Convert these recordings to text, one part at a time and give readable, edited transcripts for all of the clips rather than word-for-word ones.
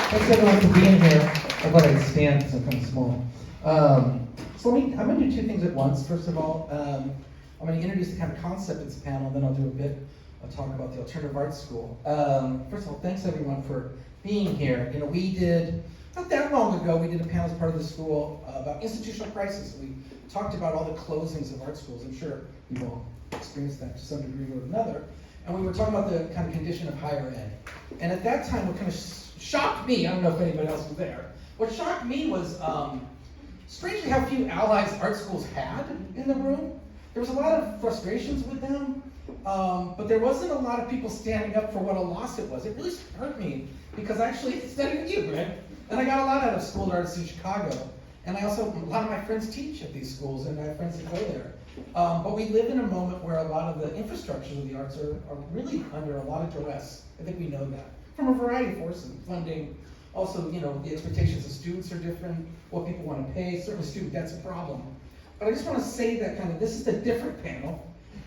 Thanks everyone for being here. I thought I'd stand because I'm kind of small. So I'm going to do two things at once. First of all, I'm going to introduce the kind of concept of this panel, then I'll do a bit of talk about the Alternative Arts School. First of all, thanks everyone for being here. You know, we did, not that long ago, we did a panel as part of the school about institutional crisis. We talked about all the closings of art schools. I'm sure you've all experienced that to some degree or another. And we were talking about the kind of condition of higher ed. And at that time, what kind of shocked me, I don't know if anybody else was there, what shocked me was strangely how few allies art schools had in the room. There was a lot of frustrations with them, but there wasn't a lot of people standing up for what a loss it was. It really hurt me because I actually studied with you, Greg, and I got a lot out of School of Arts in Chicago. And I also, a lot of my friends teach at these schools, and I have friends that go there. But we live in a moment where a lot of the infrastructures of the arts are really under a lot of duress. I think we know that. From a variety of forces, funding, also, you know, the expectations of students are different, what people want to pay, certainly student debt's a problem. But I just want to say that kind of, this is the different panel,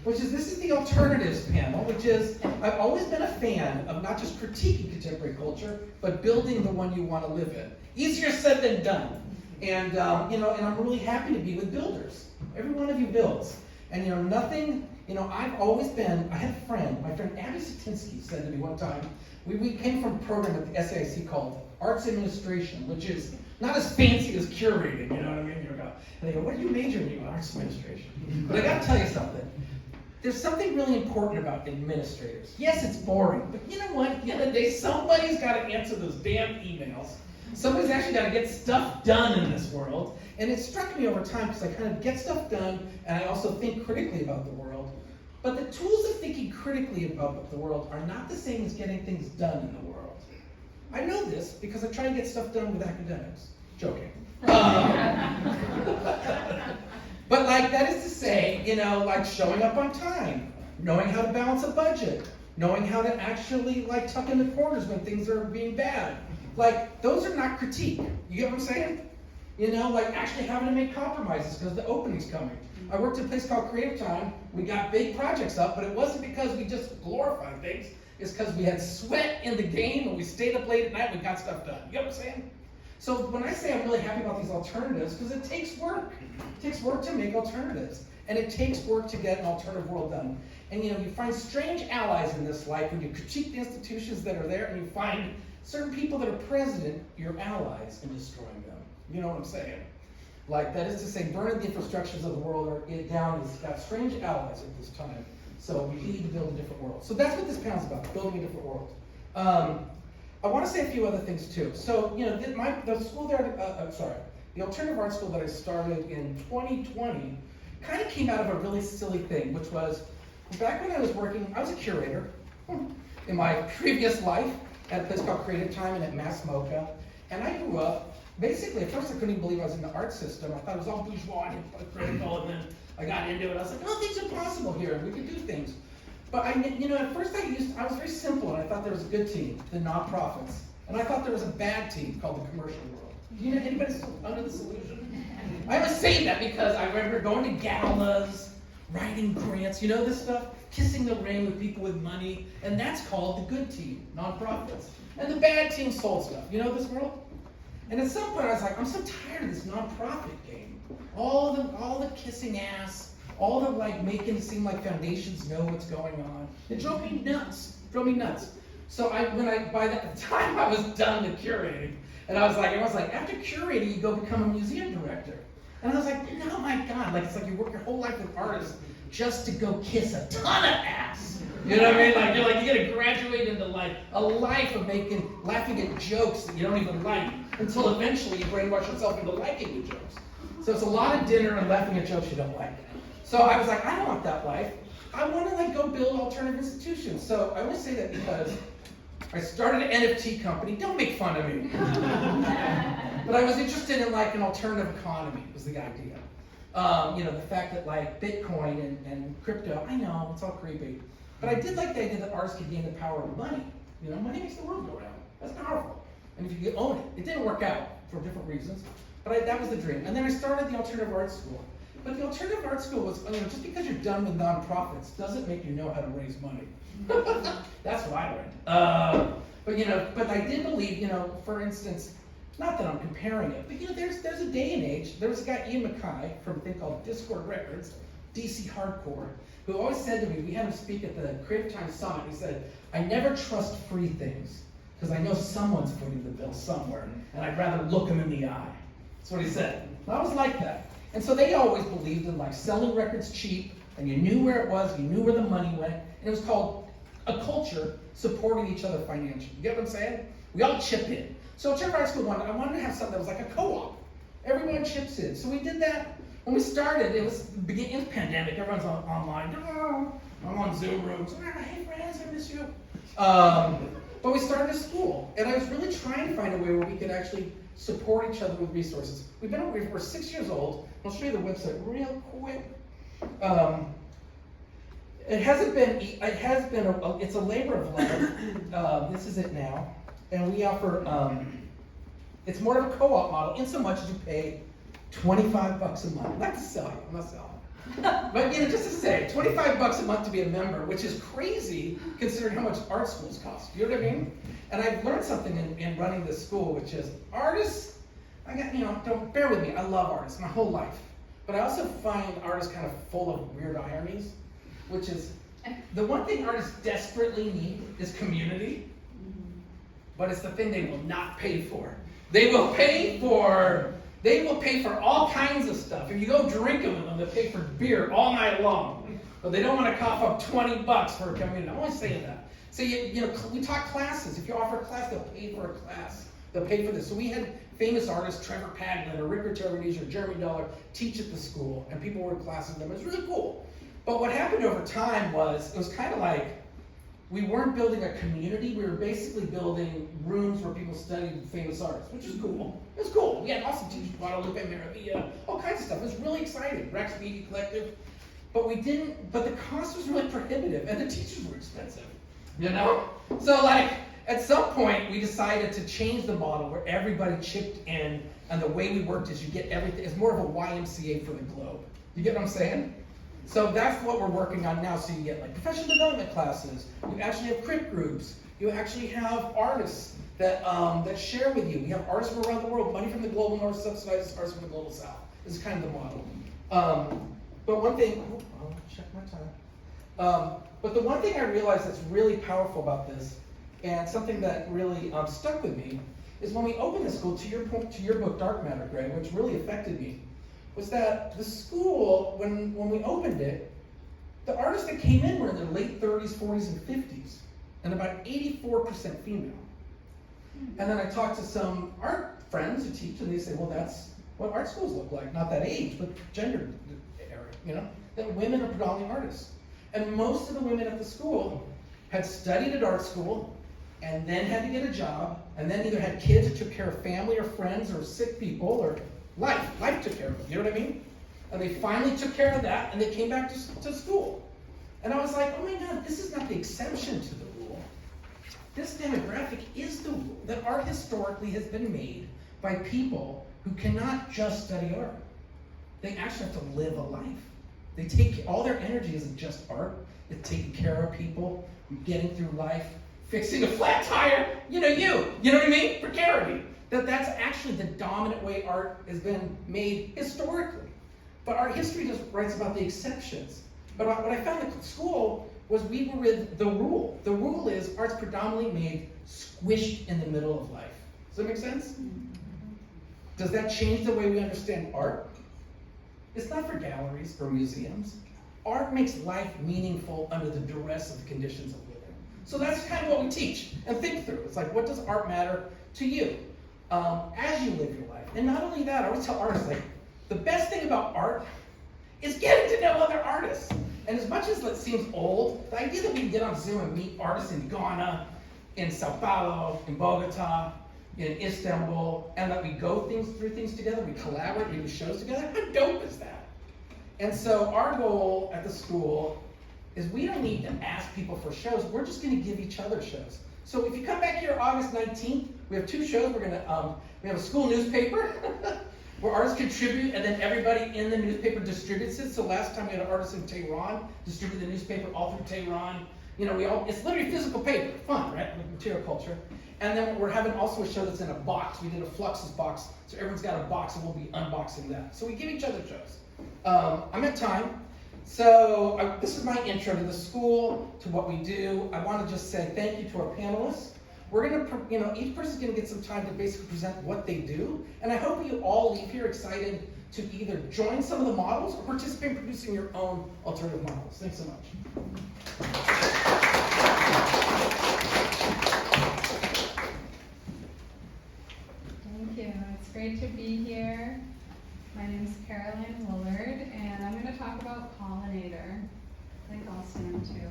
this is the alternatives panel, which is, I've always been a fan of not just critiquing contemporary culture, but building the one you want to live in. Easier said than done. And, you know, and I'm really happy to be with builders. Every one of you builds. And, you know, nothing, you know, I've always been, I had a friend, my friend Abby Satinsky said to me one time, we came from a program at the SAIC called Arts Administration, which is not as fancy as curating, you know what I mean? And they go, what do you major in? Arts Administration. But I gotta tell you something. There's something really important about administrators. Yes, it's boring, but you know what? At the end of the day, somebody's gotta answer those damn emails. Somebody's actually gotta get stuff done in this world. And it struck me over time because I kind of get stuff done and I also think critically about the world. But the tools of thinking critically about the world are not the same as getting things done in the world. I know this because I try and get stuff done with academics. Joking. But like, that is to say, you know, like showing up on time, knowing how to balance a budget, knowing how to actually like tuck in the corners when things are being bad. Like, those are not critique. You get what I'm saying? You know, like actually having to make compromises because the opening's coming. I worked at a place called Creative Time. We got big projects up, but it wasn't because we just glorified things. It's because we had sweat in the game and we stayed up late at night and we got stuff done. You get what I'm saying? So when I say I'm really happy about these alternatives, because it takes work. It takes work to make alternatives. And it takes work to get an alternative world done. And you know, you find strange allies in this life when you critique the institutions that are there and you find certain people that are president, your allies in destroying them. You know what I'm saying? Like, that is to say, burning the infrastructures of the world down has got strange allies at this time. So we need to build a different world. So that's what this panel's about, building a different world. I want to say a few other things too. So, you know, the school there, the Alternative Arts School that I started in 2020 kind of came out of a really silly thing, which was, back when I was working, I was a curator in my previous life at a place called Creative Time and at Mass MoCA. And I grew up, basically, at first I couldn't even believe I was in the art system. I thought it was all bourgeois and critical, and then I got into it. I was like, oh, things are possible here. We can do things. But you know, at first I was very simple, and I thought there was a good team, the nonprofits, and I thought there was a bad team called the commercial world. Do you know anybody under this illusion? I always say that because I remember going to galas, writing grants, you know this stuff, kissing the ring with people with money, and that's called the good team, nonprofits. And the bad team sold stuff. You know this world? And at some point I was like, I'm so tired of this nonprofit game. All the kissing ass, all the like making it seem like foundations know what's going on. It drove me nuts. So by that time I was done with curating, and I was like, after curating you go become a museum director. And I was like, oh my God, like it's like you work your whole life with artists just to go kiss a ton of ass. You know what I mean? Like you're like, you gotta graduate into like a life of laughing at jokes that you don't even like until eventually you brainwash yourself into liking the jokes. So it's a lot of dinner and laughing at jokes you don't like. So I was like, I don't want that life. I want to like go build alternative institutions. So I only say that because I started an NFT company. Don't make fun of me. But I was interested in like an alternative economy was the idea. You know, the fact that like Bitcoin and crypto, I know, it's all creepy. But I did like the idea that artists could gain the power of money. You know, money makes the world go round. That's powerful. And if you own it, it didn't work out for different reasons. But that was the dream. And then I started the Alternative Arts School. But the Alternative Arts School was, you know, just because you're done with nonprofits doesn't make you know how to raise money. That's what I learned. But I did believe, for instance, not that I'm comparing it, but there's a day and age. There was a guy, Ian Mackay, from a thing called Discord Records, DC Hardcore, who always said to me, we had him speak at the Creative Time Summit, he said, I never trust free things, because I know someone's footing the bill somewhere, and I'd rather look them in the eye. That's what he said. And I was like that. And so they always believed in like selling records cheap, and you knew where it was, you knew where the money went, and it was called a culture supporting each other financially. You get what I'm saying? We all chip in. So whichever art school wanted, I wanted to have something that was like a co-op. Everyone chips in. So we did that. When we started, it was the beginning of the pandemic. Everyone's online. Oh, I'm on Zoom rooms. Hey friends, I miss you. But we started a school, and I was really trying to find a way where we could actually support each other with resources. We're 6 years old. I'll show you the website real quick. It's a labor of love. This is it now. And we offer, it's more of a co-op model in so much as you pay $25 a month. Not to sell you, I'm not selling. But just to say, $25 a month to be a member, which is crazy considering how much art schools cost. You know what I mean? And I've learned something in running this school, which is artists, don't bear with me, I love artists my whole life. But I also find artists kind of full of weird ironies, which is, the one thing artists desperately need is community, but it's the thing they will not pay for. They will pay for all kinds of stuff. If you go drinking with them, they'll pay for beer all night long. But they don't want to cough up $20 for a community. I'm always saying that. So we taught classes. If you offer a class, they'll pay for a class. They'll pay for this. So we had famous artists, Trevor Paglin or Rick Terminese or Jeremy Dollar, teach at the school, and people were in classes with them. It was really cool. But what happened over time was, it was kind of like, we weren't building a community, we were basically building rooms where people studied famous artists, which is cool. It was cool. We had awesome teachers, Guadalupe Maravilla, all kinds of stuff. It was really exciting. Rex Beatty Collective. But the cost was really prohibitive, and the teachers were expensive. So at some point, we decided to change the model where everybody chipped in, and the way we worked is you get everything. It's more of a YMCA for the globe. You get what I'm saying? So that's what we're working on now. So you get like professional development classes. You actually have crit groups. You actually have artists that share with you. We have artists from around the world. Money from the global north subsidizes artists from the global south. This is kind of the model. But one thing, I'll check my time. But the one thing I realized that's really powerful about this, and something that really stuck with me, is when we opened the school, to your book, Dark Matter, Greg, which really affected me, was that the school, when we opened it, the artists that came in were in their late 30s, 40s, and 50s, and about 84% female. And then I talked to some art friends who teach, and they say, well, that's what art schools look like. Not that age, but gender area, that women are predominantly artists. And most of the women at the school had studied at art school, and then had to get a job, and then either had kids or took care of family or friends or sick people, or life took care of them, you know what I mean? And they finally took care of that, and they came back to school. And I was like, oh my God, this is not the exception to the rule. This demographic is the rule, that art historically has been made by people who cannot just study art. They actually have to live a life. They take, all their energy isn't just art, it's taking care of people, getting through life, fixing a flat tire, you know what I mean? Precarity. That's actually the dominant way art has been made historically. But art history just writes about the exceptions. But what I found at school was we were with the rule. The rule is art's predominantly made squished in the middle of life. Does that make sense? Does that change the way we understand art? It's not for galleries or museums. Art makes life meaningful under the duress of the conditions of living. So that's kind of what we teach and think through. It's like, what does art matter to you as you live your life? And not only that, I always tell artists, like, the best thing about art is getting to know other artists. And as much as it seems old, the idea that we can get on Zoom and meet artists in Ghana, in Sao Paulo, in Bogota, in Istanbul, and that we go through things together, we collaborate, we do shows together, how dope is that? And so our goal at the school is we don't need to ask people for shows, we're just gonna give each other shows. So if you come back here August 19th, we have 2 shows. We have a school newspaper where artists contribute and then everybody in the newspaper distributes it. So last time we had an artist in Tehran distribute the newspaper all through Tehran. You know, it's literally physical paper, fun, right? With material culture. And then we're having also a show that's in a box. We did a Fluxus box, so everyone's got a box and we'll be unboxing that. So we give each other shows. I'm at time. So this is my intro to the school, to what we do. I want to just say thank you to our panelists. We're going to, each person's going to get some time to basically present what they do. And I hope you all leave here excited to either join some of the models or participate in producing your own alternative models. Thanks so much. Thank you. It's great to be here. My name is Caroline Woolard, and I'm going to talk about pollinator. I think I'll stand too.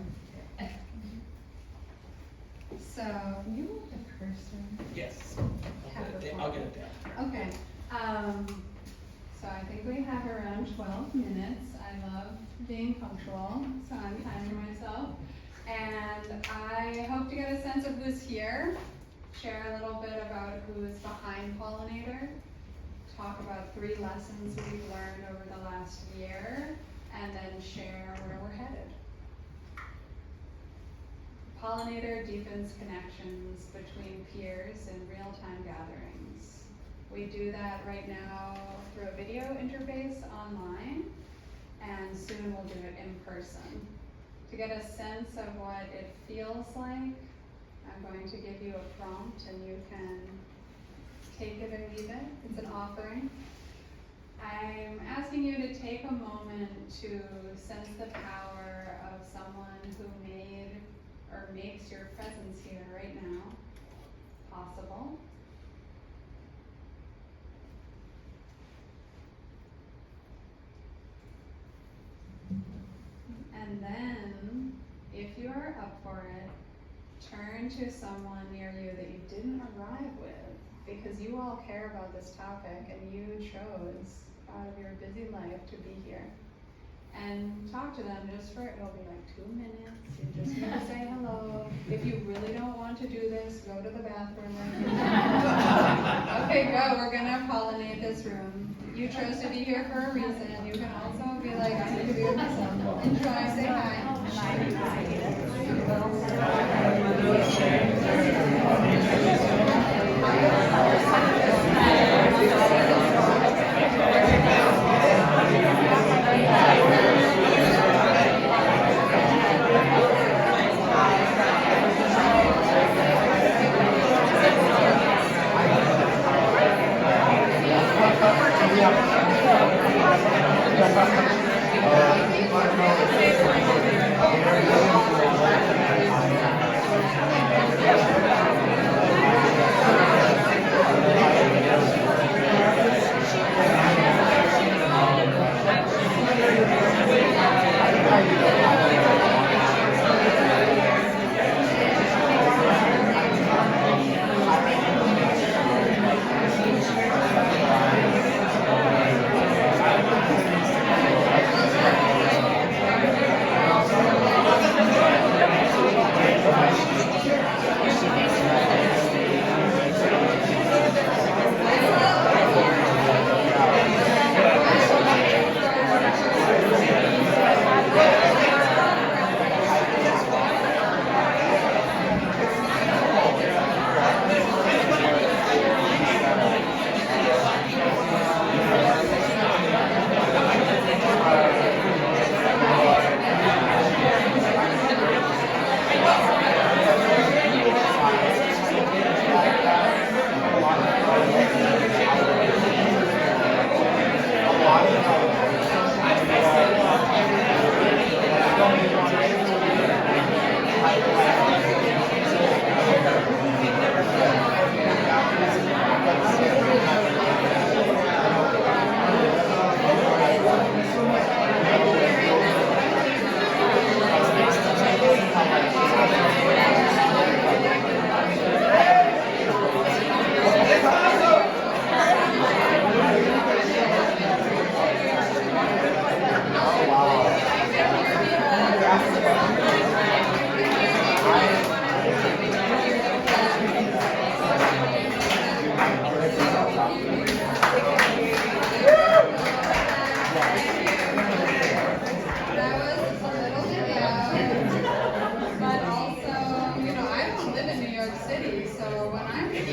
So, you want the cursor? Yes. I'll get it down. Okay. So I think we have around 12 minutes. I love being punctual, so I'm timing myself. And I hope to get a sense of who's here, share a little bit about who is behind Pollinator, talk about 3 lessons we've learned over the last year, and then share where we're headed. Pollinator deepens connections between peers in real-time gatherings. We do that right now through a video interface online, and soon we'll do it in person. To get a sense of what it feels like, I'm going to give you a prompt and you can take it or leave it. It's an offering. I'm asking you to take a moment to sense the power of someone who made or makes your presence here right now possible. And then, if you are up for it, turn to someone near you that you didn't arrive with, because you all care about this topic and you chose out of your busy life to be here. And talk to them just for, it'll be like 2 minutes, you just need to say hello. If you really don't want to do this, go to the bathroom. Okay, go, we're gonna pollinate this room. You chose to be here for a reason. You can also be like, I need to be with myself. Enjoy, say hi.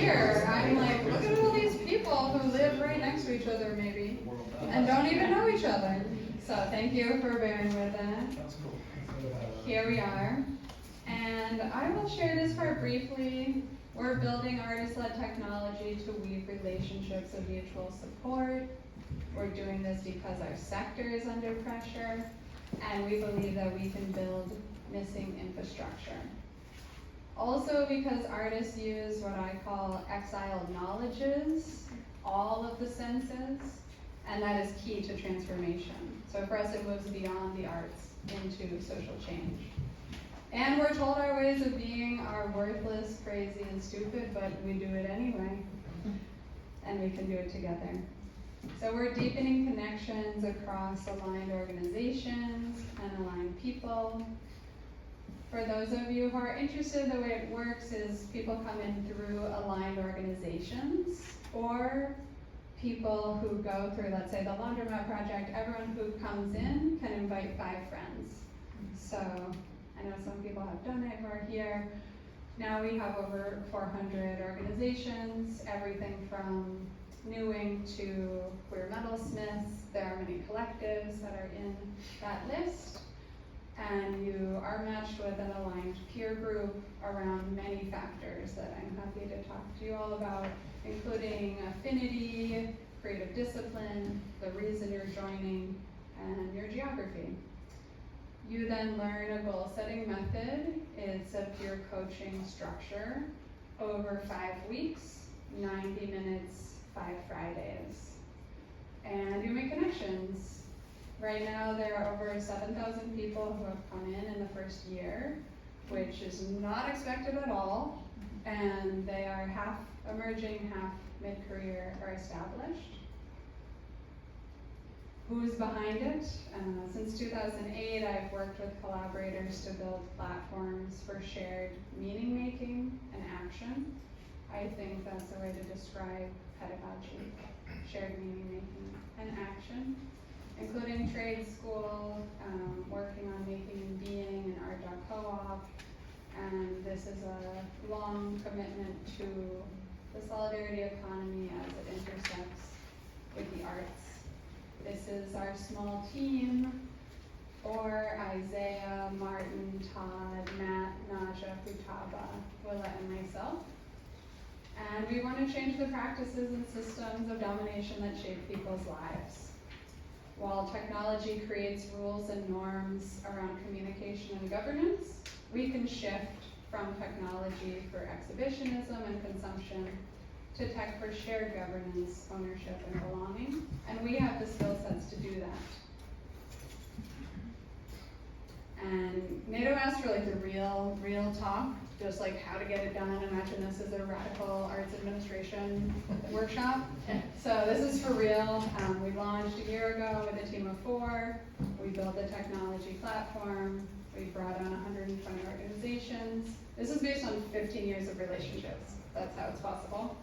here, I'm like, look at all these people who live right next to each other maybe, and don't even know each other. So thank you for bearing with it. That's cool. Here we are. And I will share this part briefly. We're building artist-led technology to weave relationships of mutual support. We're doing this because our sector is under pressure, and we believe that we can build missing infrastructure. Also because artists use what I call exiled knowledges, all of the senses, and that is key to transformation. So for us, it moves beyond the arts into social change. And we're told our ways of being are worthless, crazy, and stupid, but we do it anyway. And we can do it together. So we're deepening connections across aligned organizations and aligned people. For those of you who are interested, the way it works is people come in through aligned organizations, or people who go through, let's say, the laundromat project. Everyone who comes in can invite 5 friends. So I know some people have done it who are here. Now we have over 400 organizations, everything from Newing to queer metalsmiths. There are many collectives that are in that list. And you are matched with an aligned peer group around many factors that I'm happy to talk to you all about, including affinity, creative discipline, the reason you're joining, and your geography. You then learn a goal-setting method. It's a peer coaching structure over 5 weeks, 90 minutes, 5 Fridays. And you make connections. Right now, there are over 7,000 people who have come in the first year, which is not expected at all. And they are half emerging, half mid-career or established. Who's behind it? Since 2008, I've worked with collaborators to build platforms for shared meaning making and action. I think that's a way to describe pedagogy, shared meaning making and action, including trade school, working on making and being and art co-op. And this is a long commitment to the solidarity economy as it intersects with the arts. This is our small team, or Isaiah, Martin, Todd, Matt, Naja, Futaba, Willa, and myself. And we want to change the practices and systems of domination that shape people's lives. While technology creates rules and norms around communication and governance, we can shift from technology for exhibitionism and consumption to tech for shared governance, ownership, and belonging. And we have the skill sets to do that. And Nato asked for like the real talk, just like how to get it done. Imagine this is a radical arts administration workshop. So this is for real. We launched a year ago with a team of 4. We built a technology platform. We brought on 120 organizations. This is based on 15 years of relationships. That's how it's possible.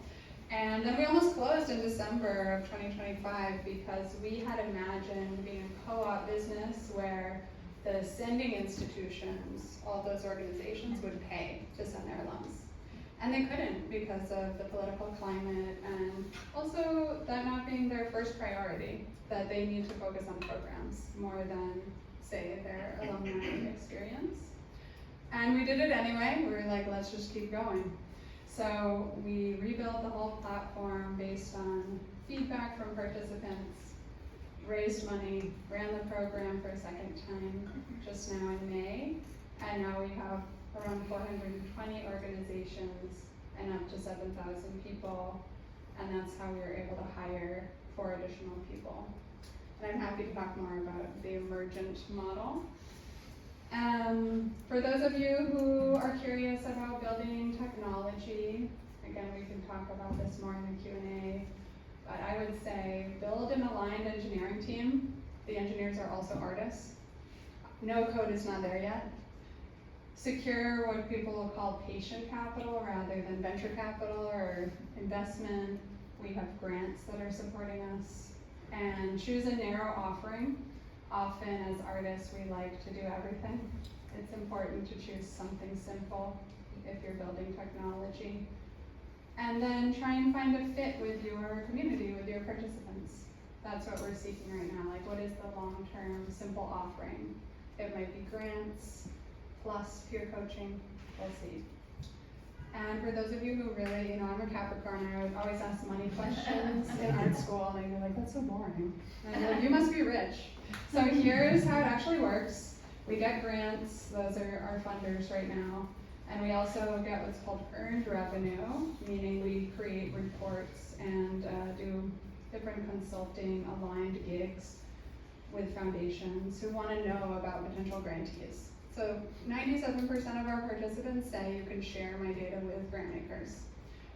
And then we almost closed in December of 2025 because we had imagined being a co-op business where the sending institutions, all those organizations, would pay to send their alums. And they couldn't because of the political climate and also that not being their first priority, that they need to focus on programs more than, say, their alumni experience. And we did it anyway. We were like, let's just keep going. So we rebuilt the whole platform based on feedback from participants, raised money, ran the program for a second time just now in May, and now we have around 420 organizations and up to 7,000 people, and that's how we were able to hire 4 additional people. And I'm happy to talk more about the emergent model. For those of you who are curious about building technology, again, we can talk about this more in the Q&A, but I would say build an aligned engineering team. The engineers are also artists. No code is not there yet. Secure what people will call patient capital rather than venture capital or investment. We have grants that are supporting us. And choose a narrow offering. Often as artists, we like to do everything. It's important to choose something simple if you're building technology. And then try and find a fit with your community, with your participants. That's what we're seeking right now. Like, what is the long-term, simple offering? It might be grants plus peer coaching. We'll see. And for those of you who really, I'm a Capricorn, I would always ask money questions in art school, and they'd be like, that's so boring. And I'm like, you must be rich. So here's how it actually works. We get grants, those are our funders right now. And we also get what's called earned revenue, meaning we create reports and do different consulting aligned gigs with foundations who want to know about potential grantees. So 97% of our participants say you can share my data with grant makers.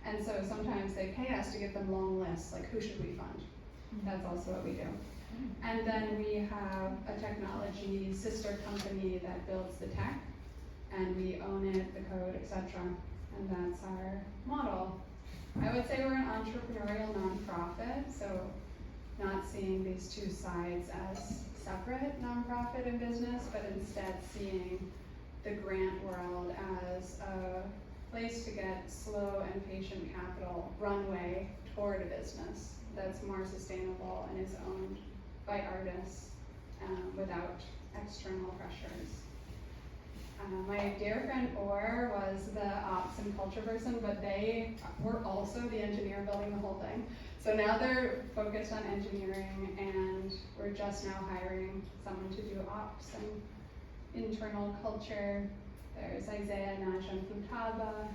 And so sometimes they pay us to give them long lists, like who should we fund? That's also what we do. And then we have a technology sister company that builds the tech, and we own it, the code, etc. And that's our model. I would say we're an entrepreneurial nonprofit, so not seeing these two sides as separate, nonprofit and business, but instead seeing the grant world as a place to get slow and patient capital runway toward a business that's more sustainable and is owned by artists without external pressures. My dear friend Orr was the ops and culture person, but they were also the engineer building the whole thing. So now they're focused on engineering, and we're just now hiring someone to do ops and internal culture. There's Isaiah, Najan, Futaba,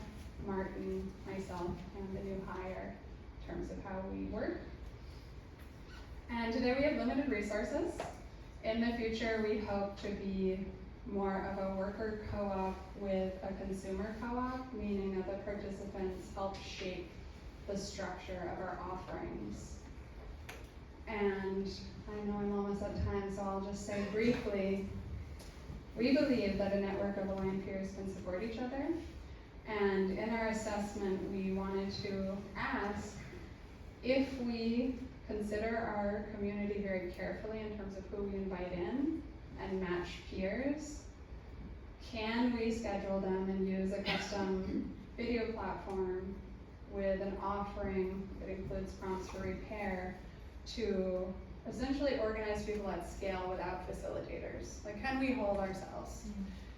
Martin, myself, and the new hire in terms of how we work. And today we have limited resources. In the future, we hope to be more of a worker co-op with a consumer co-op, meaning that the participants help shape the structure of our offerings. And I know I'm almost at time, so I'll just say briefly, we believe that a network of aligned peers can support each other. And in our assessment, we wanted to ask if we consider our community very carefully in terms of who we invite in and match peers, can we schedule them and use a custom video platform with an offering that includes prompts for repair to essentially organize people at scale without facilitators? Like, can we hold ourselves?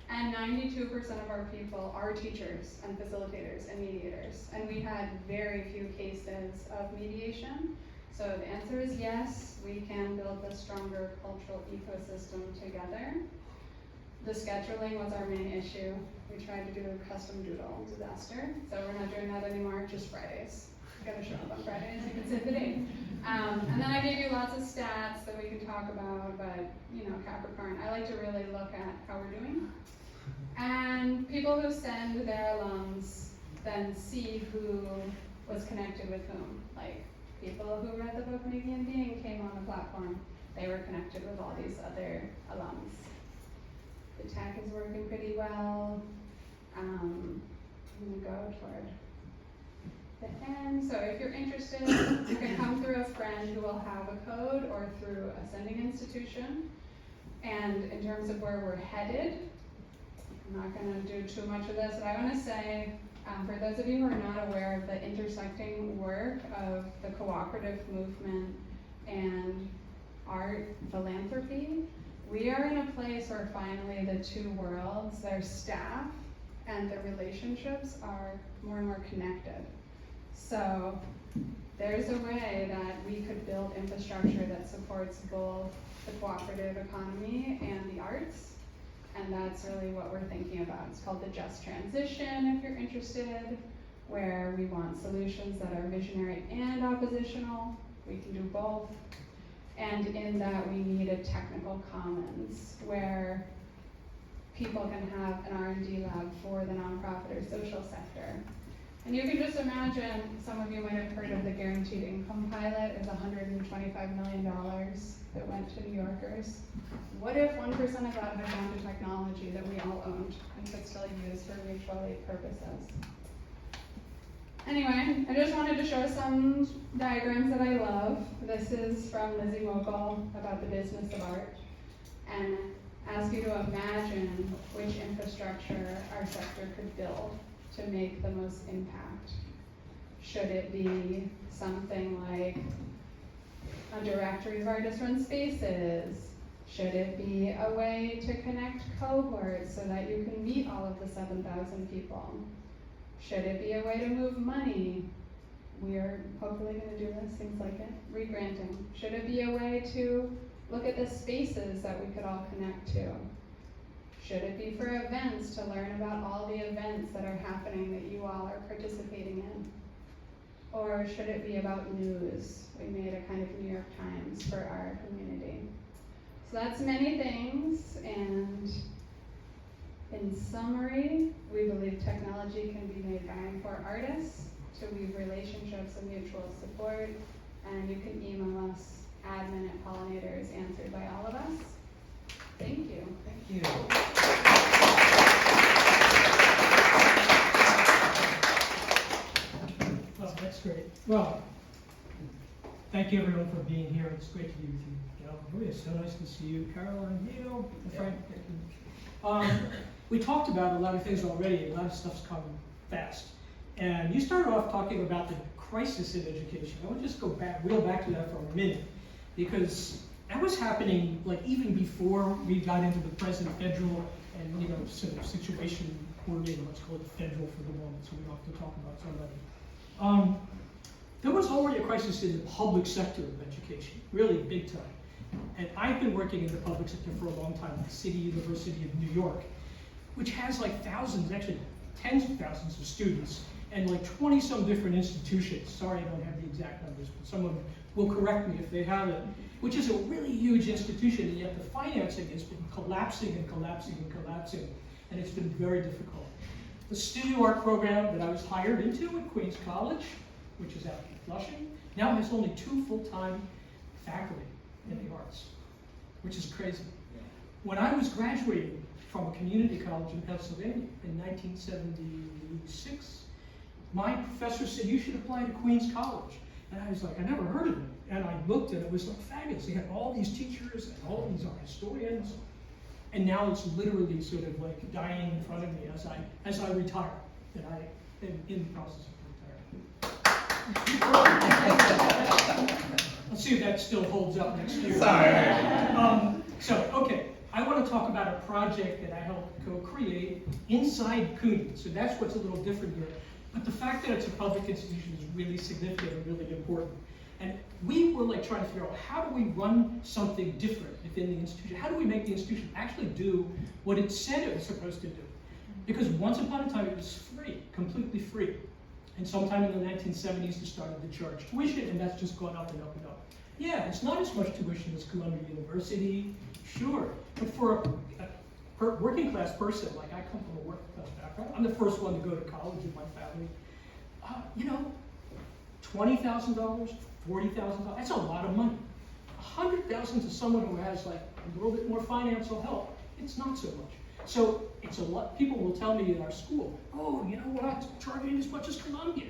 And 92% of our people are teachers and facilitators and mediators. And we had very few cases of mediation. So the answer is yes, we can build a stronger cultural ecosystem together. The scheduling was our main issue. We tried to do a custom doodle disaster. So we're not doing that anymore, just Fridays. You gotta show up on Fridays, you can save the date. And then I gave you lots of stats that we can talk about, but Capricorn, I like to really look at how we're doing. And people who send their alums then see who was connected with whom. Like, people who read the book Making and Being came on the platform. They were connected with all these other alums. The tech is working pretty well. I'm gonna go toward the end. So if you're interested, you can come through a friend who will have a code or through a sending institution. And in terms of where we're headed, I'm not gonna do too much of this, but I wanna say, for those of you who are not aware of the intersecting work of the cooperative movement and art philanthropy, we are in a place where finally the two worlds, their staff and the relationships, are more and more connected. So there's a way that we could build infrastructure that supports both the cooperative economy and the arts. And that's really what we're thinking about. It's called the Just Transition, if you're interested, where we want solutions that are visionary and oppositional. We can do both. And in that, we need a technical commons where people can have an R&D lab for the nonprofit or social sector. And you can just imagine, some of you might have heard of the Guaranteed Income Pilot. It was $125 million that went to New Yorkers. What if 1% of that had gone to technology that we all owned and could still use for mutual aid purposes? Anyway, I just wanted to show some diagrams that I love. This is from Lizzie Mokel about the business of art, and ask you to imagine which infrastructure our sector could build to make the most impact. Should it be something like a directory of artist-run spaces? Should it be a way to connect cohorts so that you can meet all of the 7,000 people? Should it be a way to move money? We're hopefully gonna do this, things like it, regranting. Should it be a way to look at the spaces that we could all connect to? Should it be for events to learn about all the events that are happening that you all are participating in? Or should it be about news? We made a kind of New York Times for our community. So that's many things, and in summary, we believe technology can be made by for artists to weave relationships of mutual support, and you can email us admin@pollinators, answered by all of us. Thank you. Thank you. Well, that's great. Well, thank you everyone for being here. It's great to be with you. Maria, it's so nice to see you. Caroline, and Frank. We talked about a lot of things already. A lot of stuff's come fast. And you started off talking about the crisis in education. I want to just reel back to that for a minute, because that was happening like even before we got into the present federal and sort of situation we're in. Let's call it federal for the moment, so we don't have to talk about somebody. There was already a crisis in the public sector of education, really big time. And I've been working in the public sector for a long time, at the City University of New York, which has like thousands, actually tens of thousands of students, and like 20-some different institutions. Sorry, I don't have the exact numbers, but someone will correct me if they have it, which is a really huge institution, and yet the financing has been collapsing and collapsing and collapsing, and it's been very difficult. The studio art program that I was hired into at Queens College, which is out in Flushing, now has only 2 full-time faculty in the arts, which is crazy. When I was graduating from a community college in Pennsylvania in 1976, my professor said, you should apply to Queens College. And I was like, I never heard of it. And I looked and it was like fabulous. They had all these teachers and all these art historians. And now it's literally sort of like dying in front of me as I retire. And I am in the process of retiring. Let's see if that still holds up next year. Sorry. Okay, I want to talk about a project that I helped co-create inside CUNY. So that's what's a little different here. But the fact that it's a public institution is really significant and really important. And we were like trying to figure out, how do we run something different within the institution? How do we make the institution actually do what it said it was supposed to do? Because once upon a time it was free, completely free. And sometime in the 1970s they started to charge tuition, and that's just gone up and up and up. Yeah, it's not as much tuition as Columbia University, sure. But for a working class person, like I come from a working class background, I'm the first one to go to college in my family. $20,000, $40,000, that's a lot of money. $100,000 to someone who has like a little bit more financial help, it's not so much. So it's a lot. People will tell me in our school, oh, you know, we're not charging as much as Columbia.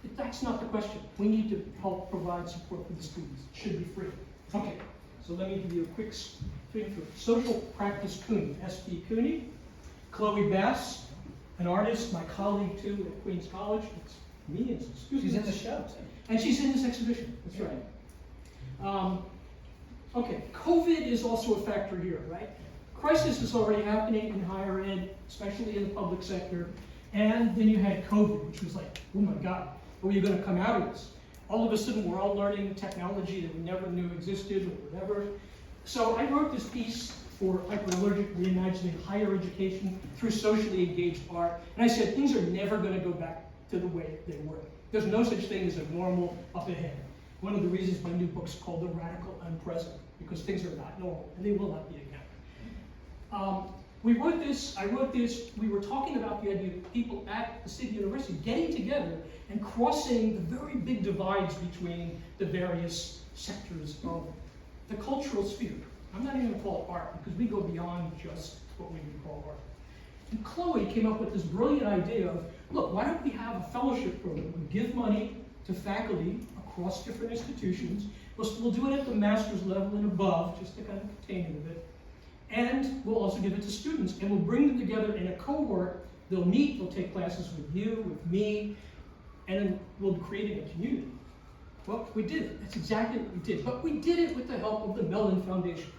But that's not the question. We need to help provide support for the students. It should be free. Okay, so let me give you a quick thing for Social Practice CUNY, SB CUNY. Chloe Bass, an artist, my colleague too at Queens College. It's me and some students. She's in the show. And she's in this exhibition, that's right. Okay, COVID is also a factor here, right? Crisis is already happening in higher ed, especially in the public sector. And then you had COVID, which was like, oh my God, how are you going to come out of this? All of a sudden, we're all learning technology that we never knew existed or whatever. So I wrote this piece for Hyperallergic Reimagining Higher Education through Socially Engaged Art. And I said, things are never going to go back to the way they were. There's no such thing as a normal up ahead. One of the reasons my new book's called The Radical Unpresent, because things are not normal, and they will not be again. I wrote this, we were talking about the idea of people at the City University getting together and crossing the very big divides between the various sectors of the cultural sphere. I'm not even going to call it art, because we go beyond just what we would call art. And Chloe came up with this brilliant idea of, look, why don't we have a fellowship program? We give money to faculty across different institutions. We'll do it at the master's level and above, just to kind of contain it a bit. And we'll also give it to students, and we'll bring them together in a cohort. They'll meet, they'll take classes with you, with me, and then we'll be creating a community. Well, we did it. That's exactly what we did. But we did it with the help of the Mellon Foundation.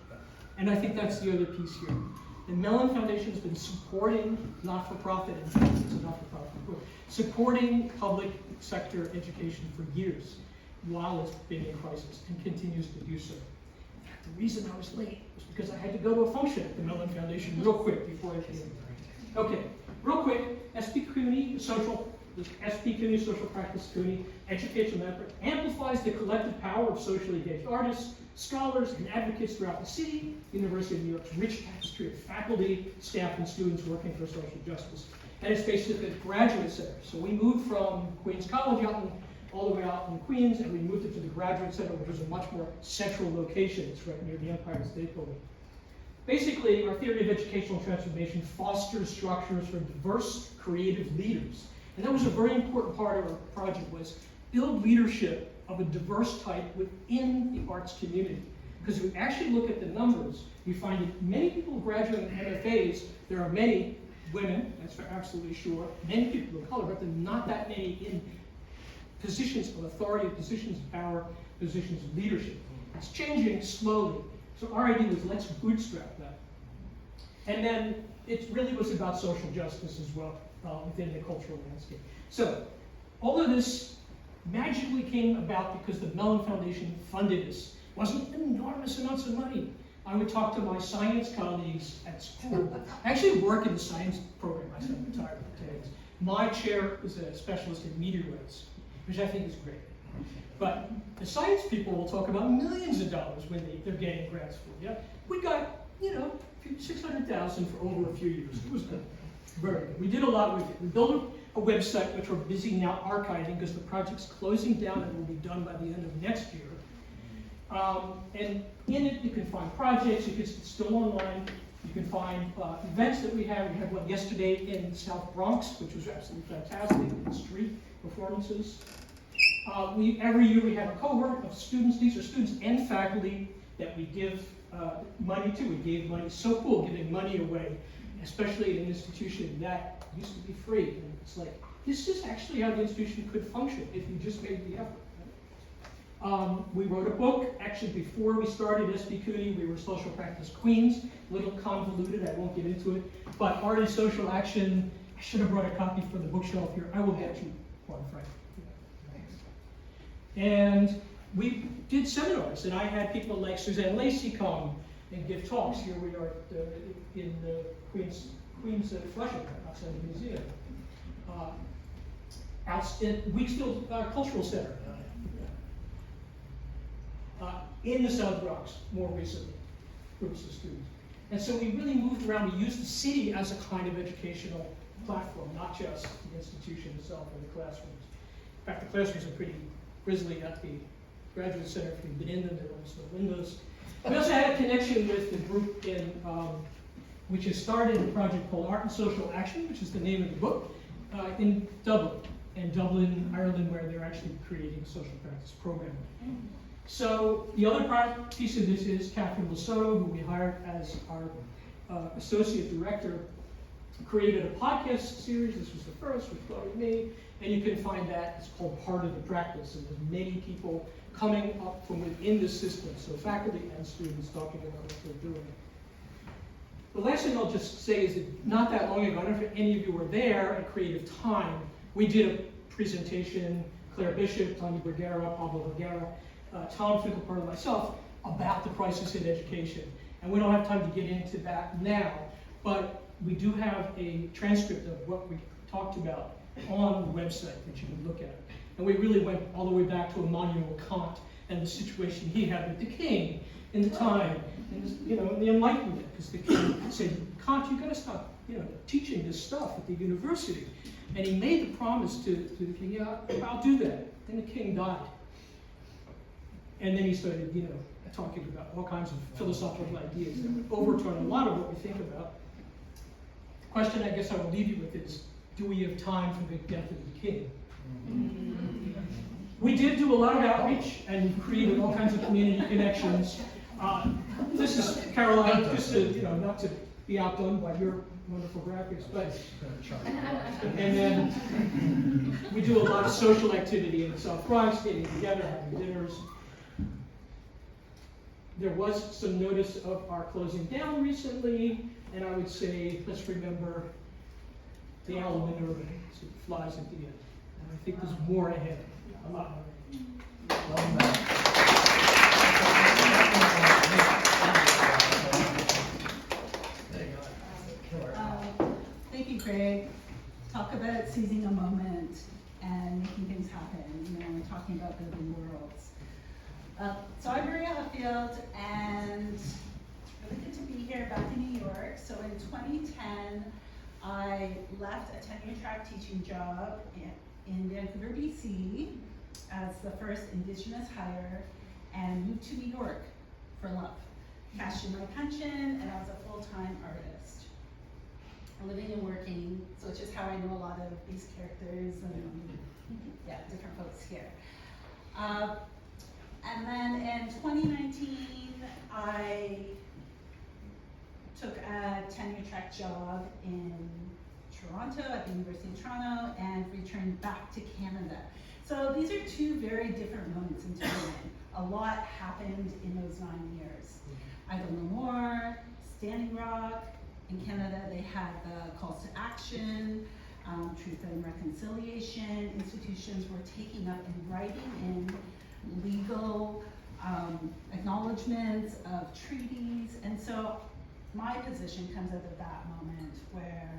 And I think that's the other piece here. The Mellon Foundation has been supporting not-for-profit, in fact, it's a not-for-profit group, supporting public sector education for years while it's been in crisis and continues to do so. In fact, the reason I was late was because I had to go to a function at the Mellon Foundation real quick before I came. Okay, real quick, SP Community Social, the SP Community Social Practice Community Educational Network amplifies the collective power of socially engaged artists, scholars, and advocates throughout the city, University of New York's rich tapestry of faculty, staff, and students working for social justice. And it's basically a graduate center. So we moved from Queens College all the way out in Queens, and we moved it to the Graduate Center, which is a much more central location. It's right near the Empire State Building. Basically, our theory of educational transformation fosters structures for diverse creative leaders. And that was a very important part of our project, was build leadership of a diverse type within the arts community. Because if we actually look at the numbers, we find that many people graduating MFAs, there are many women, that's for absolutely sure, many people of color, but there are not that many in positions of authority, positions of power, positions of leadership. It's changing slowly. So our idea was, let's bootstrap that. And then it really was about social justice as well within the cultural landscape. So all of this magically came about because the Mellon Foundation funded us. It wasn't enormous amounts of money. I would talk to my science colleagues at school. I actually work in the science program. I said retired today. My chair is a specialist in meteorites, which I think is great. But the science people will talk about millions of dollars when they're getting grants for it. Yeah? We got, $600,000 for over a few years. It was good. Very good. We did a lot with it. We built a website, which we're busy now archiving because the project's closing down and will be done by the end of next year. And in it, you can find projects. It's still online. You can find events that we have. We had one yesterday in South Bronx, which was absolutely fantastic. Street performances. Every year we have a cohort of students. These are students and faculty that we give money to. We gave money. So cool, giving money away, especially in an institution that used to be free. And it's like, this is actually how the institution could function if you just made the effort. Right? We wrote a book. Actually, before we started SB CUNY, we were Social Practice Queens. A little convoluted, I won't get into it. But Art and Social Action, I should have brought a copy for the bookshelf here. I will get you one, Frank. And we did seminars, and I had people like Suzanne Lacey come and give talks. Here we are in the Queens Flushing, outside the museum. Out in Weeksville Cultural Center. In the South Bronx, more recently, groups of students. And so we really moved around. We used the city as a kind of educational platform, not just the institution itself or the classrooms. In fact, the classrooms are pretty grisly at the Graduate Center. If you've been in them, there are almost no windows. We also had a connection with the group which has started a project called Art and Social Action, which is the name of the book, in Dublin, Ireland, where they're actually creating a social practice program. So the other piece of this is Catherine Lasoto, who we hired as our associate director, created a podcast series. This was the first with Chloe and me, and you can find that. It's called Part of the Practice, and there's many people coming up from within the system, so faculty and students talking about what they're doing. The last thing I'll just say is that not that long ago, I don't know if any of you were there at Creative Time, we did a presentation, Claire Bishop, Tanya Bergera, Pablo Vergara, Tom Finkelpart, and myself, about the crisis in education. And we don't have time to get into that now, but we do have a transcript of what we talked about on the website that you can look at. And we really went all the way back to Immanuel Kant and the situation he had with the king in the time, and the Enlightenment, because the king said, Kant, you got to stop, teaching this stuff at the university. And he made the promise to the king, yeah, I'll do that. Then the king died. And then he started, talking about all kinds of philosophical ideas that would overturn a lot of what we think about. The question I guess I will leave you with is, do we have time for the death of the king? We did do a lot of outreach and created all kinds of community connections. This is Caroline, just to, not to be outdone by your wonderful graphics, but and then We do a lot of social activity in the South Bronx, getting together, having dinners. There was some notice of our closing down recently, and I would say, let's remember the owl Minerva, it flies at the end. And I think there's more ahead, a lot more. Thank you, Greg. Talk about seizing a moment and making things happen. You know, we're talking about building worlds. So I'm Maria Hupfield, and it's really good to be here back in New York. So in 2010, I left a tenure-track teaching job in Vancouver, BC, as the first Indigenous hire, and moved to New York for love. Cashed in my pension, and I was a full-time artist. Living and working, so it's just how I know a lot of these characters and yeah, different folks here. And then in 2019, I took a tenure-track job in Toronto, at the University of Toronto, and returned back to Canada. So these are two very different moments in time. A lot happened in those 9 years. I Don't Know More, Standing Rock. In Canada, they had the calls to action, truth and reconciliation. Institutions were taking up and writing in legal acknowledgements of treaties. And so my position comes out of that moment where,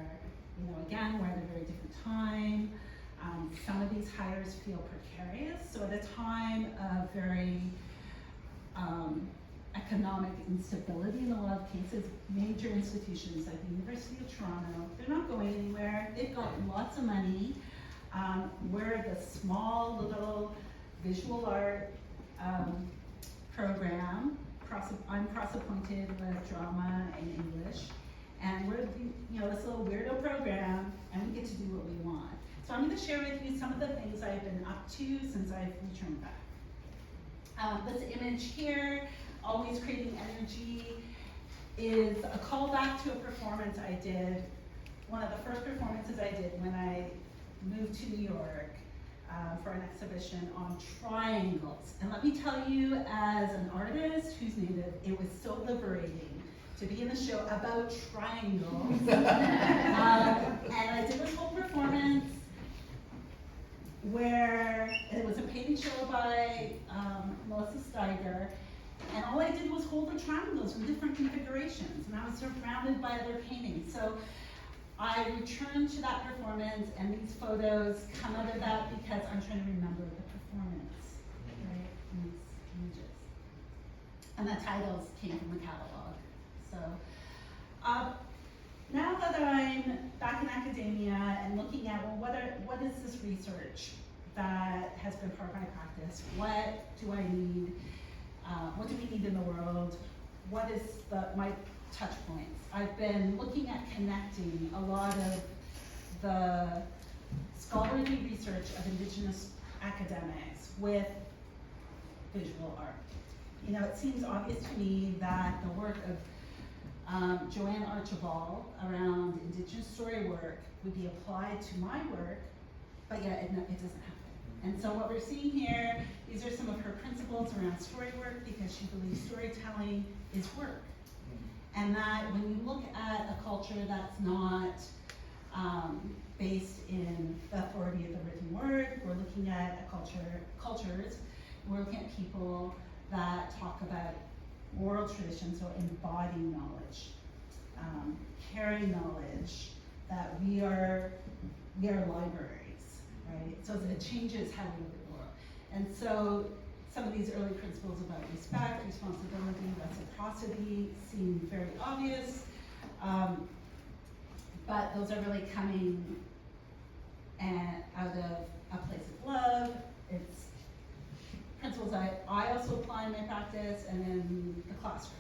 you know, again, we're at a very different time. Some of these hires feel precarious. So at a time of very economic instability in a lot of cases, major institutions like the University of Toronto, they're not going anywhere. They've got lots of money. We're the small little visual art program. I'm cross-appointed with drama and English. And we're this little weirdo program, and we get to do what we want. So I'm gonna share with you some of the things I've been up to since I've returned back. This image here, Always Creating Energy, is a callback to a performance I did, one of the first performances I did when I moved to New York for an exhibition on triangles. And let me tell you, as an artist who's native, it was so liberating to be in a show about triangles. And I did this whole performance where it was a painting show by Melissa Steiger. And all I did was hold the triangles in different configurations, and I was surrounded by other paintings. So I returned to that performance, and these photos come out of that because I'm trying to remember the performance, right, in these images. And the titles came from the catalog. So now that I'm back in academia and looking at, well, what is this research that has been part of my practice? What do I need? What do we need in the world? What is my touch points? I've been looking at connecting a lot of the scholarly research of Indigenous academics with visual art. You know, it seems obvious to me that the work of Joanne Archibald around Indigenous story work would be applied to my work, but yet it doesn't happen. And so what we're seeing here, these are some of her principles around story work, because she believes storytelling is work. And that when you look at a culture that's not based in the authority of the written word, we're looking at a cultures, we're looking at people that talk about oral traditions, so embodying knowledge, carrying knowledge, that we are libraries. Right? So it changes how we look at the world. And so some of these early principles about respect, responsibility, reciprocity seem very obvious, but those are really coming out of a place of love. It's principles I also apply in my practice, and in the classroom.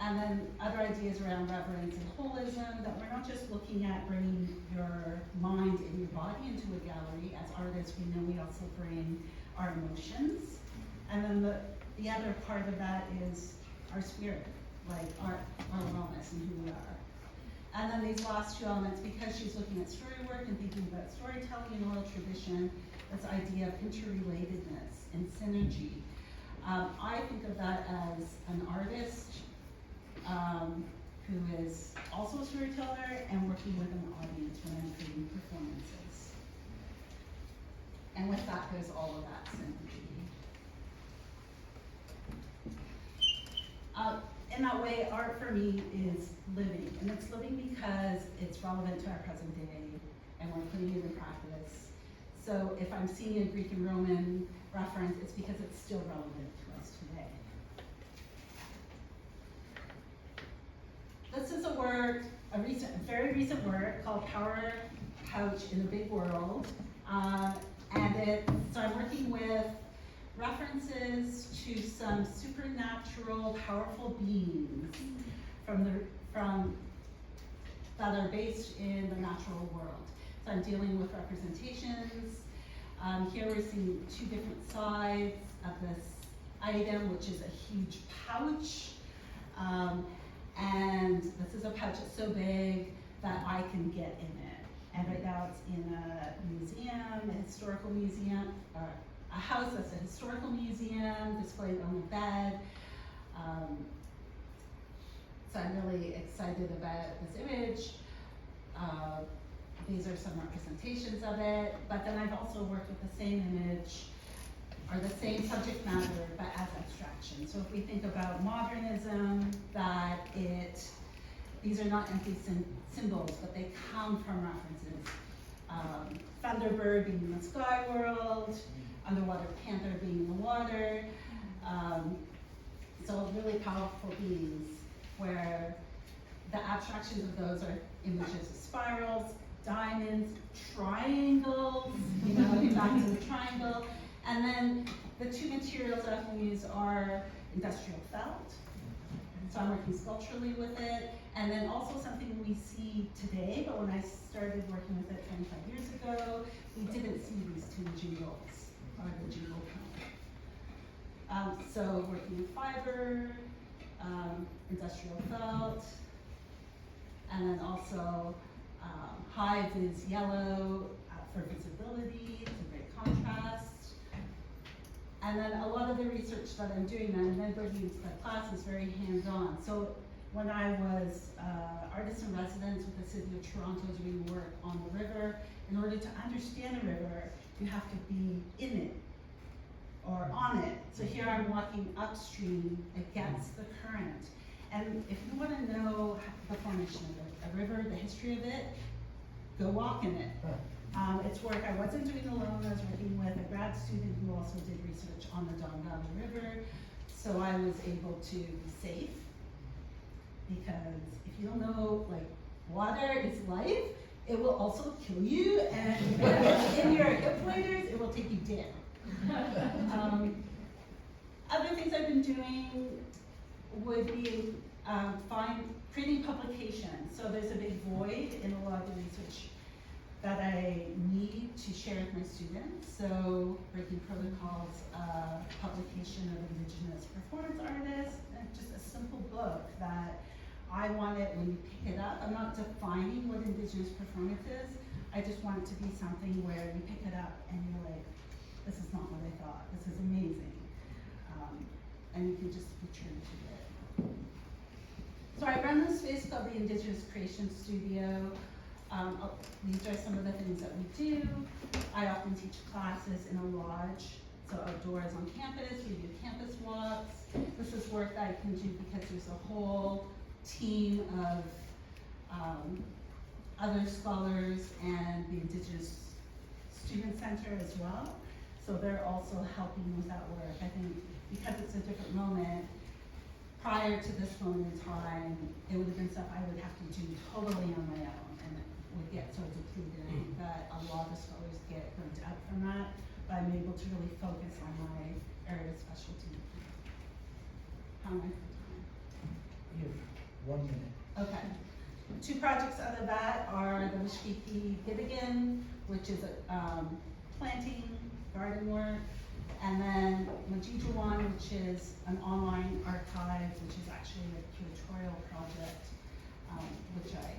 And then other ideas around reverence and holism, that we're not just looking at bringing your mind and your body into a gallery. As artists, we know we also bring our emotions. And then the other part of that is our spirit, like our wellness and who we are. And then these last two elements, because she's looking at story work and thinking about storytelling and oral tradition, this idea of interrelatedness and synergy. I think of that as an artist who is also a storyteller and working with an audience when I'm creating performances. And with that, there's all of that synergy. In that way, art for me is living, and it's living because it's relevant to our present day, and we're putting it in practice. So if I'm seeing a Greek and Roman reference, it's because it's still relevant to us today. This is a work, very recent work called Power Couch in a Big World, so I'm working with references to some supernatural, powerful beings that are based in the natural world. So I'm dealing with representations. Here we're seeing two different sides of this item, which is a huge pouch. And this is a pouch that's so big that I can get in it. And right now it's in a museum, a historical museum, or a house that's a historical museum, displayed on a bed. So I'm really excited about this image. These are some representations of it, but then I've also worked with the same image, or the same subject matter, but as abstraction. So if we think about modernism, these are not empty symbols, but they come from references. Thunderbird being in the sky world, underwater panther being in the water. So really powerful beings where the abstractions of those are images of spirals, diamonds, triangles, back to the triangle. And then the two materials I often use are industrial felt. So I'm working sculpturally with it. And then also something we see today, but when I started working with it 25 years ago, we didn't see these two jingles, or the jingle count. So working with fiber, industrial felt, and then also hive is yellow for visibility, it's a great contrast. And then a lot of the research that I'm doing and then bringing into the class is very hands-on. So when I was artist in residence with the City of Toronto doing work on the river, in order to understand a river, you have to be in it or on it. So here I'm walking upstream against the current. And if you want to know the formation of a river, the history of it, go walk in it. It's work I wasn't doing alone. I was working with a grad student who also did research on the Don Valley River. So I was able to be safe, because if you don't know, like, water is life, it will also kill you, and in your hip waders, it will take you down. Other things I've been doing would be creating publications. So there's a big void in a lot of the research that I need to share with my students. So breaking protocols, publication of Indigenous performance artists, and just a simple book that I want it when you pick it up. I'm not defining what Indigenous performance is. I just want it to be something where you pick it up and you're like, this is not what I thought. This is amazing. And you can just return to it. So I run this space called the Indigenous Creation Studio. These are some of the things that we do. I often teach classes in a lodge, so outdoors on campus. We do campus walks. This is work that I can do because there's a whole team of other scholars and the Indigenous Student Center as well. So they're also helping with that work. I think because it's a different moment, prior to this moment in time, it would have been stuff I would have to do totally on my own, and it would get so depleted. I think that a lot of scholars get burnt out from that, but I'm able to really focus on my area of specialty. How am I for time? You have 1 minute. Okay. Two projects out of that are the Mishkiki Gidigan, which is a planting, garden work, and then Majijuwan, which is an online archive, which is actually a curatorial project, which I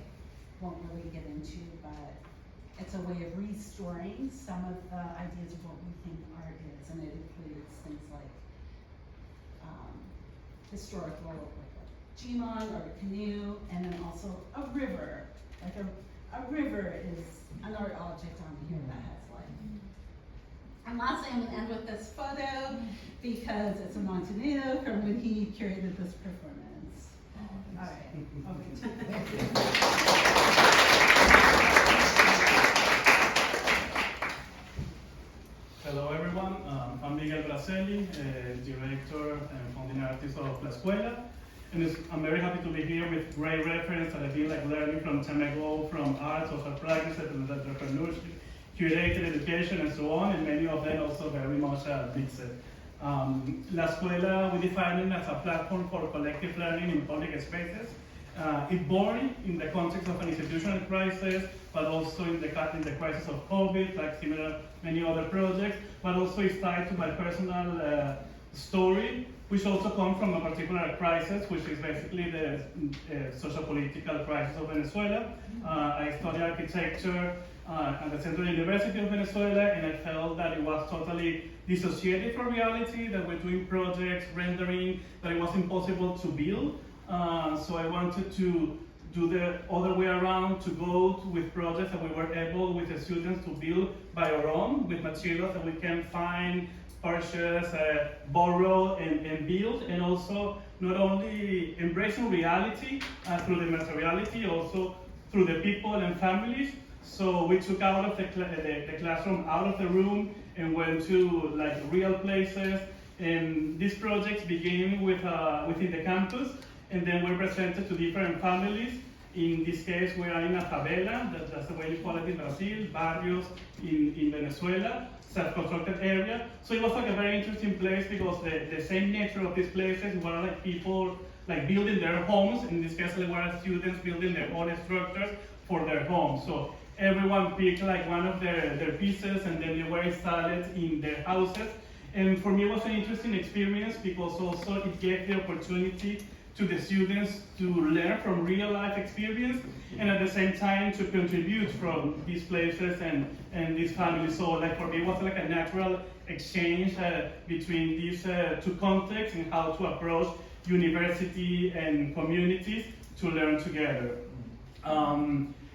won't really get into, but it's a way of restoring some of the ideas of what we think art is, and it includes things like historical, like a Jimon or a canoe, and then also a river. Like a river is an art object on here that has life. And lastly, I'm gonna end with this photo because it's a Montanino from when he curated this performance. All right, Hello everyone, I'm Miguel Braceli, director and founding artist of Escuela. And I'm very happy to be here with great reference that I've been learning from time ago, from art, social practices, and entrepreneurship, curated education, and so on, and many of them also very much mixed. La Escuela, we define it as a platform for collective learning in public spaces. It's born in the context of an institutional crisis, but also in the crisis of COVID, like similar many other projects, but also it's tied to my personal story, which also comes from a particular crisis, which is basically the socio-political crisis of Venezuela. I studied architecture at the Central University of Venezuela, and I felt that it was totally dissociated from reality, that we're doing projects, rendering, that it was impossible to build. So I wanted to do the other way around, to go with projects that we were able with the students to build by our own, with materials that we can find, purchase, borrow, and build, and also not only embracing reality through the materiality, also through the people and families. So we took out of the classroom, out of the room, and went to real places. And these projects began within the campus, and then we're presented to different families. In this case, we are in a favela, that's the way you call it in Brazil, barrios in Venezuela, self-constructed area. So it was a very interesting place because the same nature of these places were people building their homes. In this case, they were students building their own structures for their homes. So everyone picked one of their pieces, and then they were installed in their houses. And for me, it was an interesting experience because also it gave the opportunity to the students to learn from real life experience, and at the same time to contribute from these places and these families. So for me, it was a natural exchange between these two contexts and how to approach university and communities to learn together.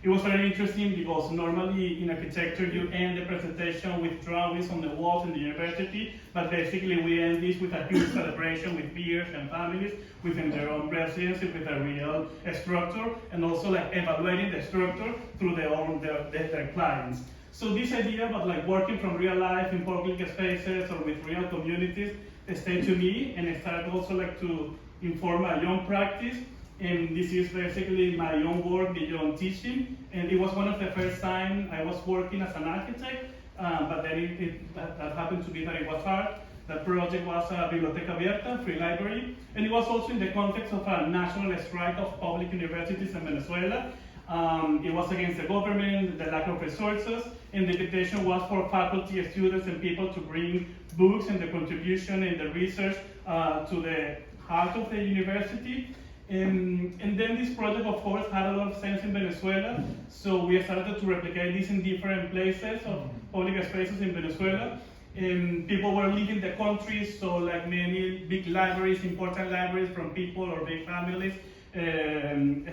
It was very interesting because normally in architecture you end the presentation with drawings on the walls in the university, but basically we end this with a huge celebration with peers and families within their own residency with a real structure, and also evaluating the structure through their clients. So this idea about working from real life in public spaces or with real communities stayed to me, and I started also to inform my own practice. And this is basically my own work beyond teaching. And it was one of the first time I was working as an architect, but then that happened to be that it was hard. The project was a Biblioteca Abierta, free library, and it was also in the context of a national strike of public universities in Venezuela. It was against the government, the lack of resources, and the invitation was for faculty, students, and people to bring books and the contribution and the research to the heart of the university. And then this project, of course, had a lot of sense in Venezuela, so we started to replicate this in different places of public spaces in Venezuela. And people were leaving the country, so many big libraries, important libraries from people or big families,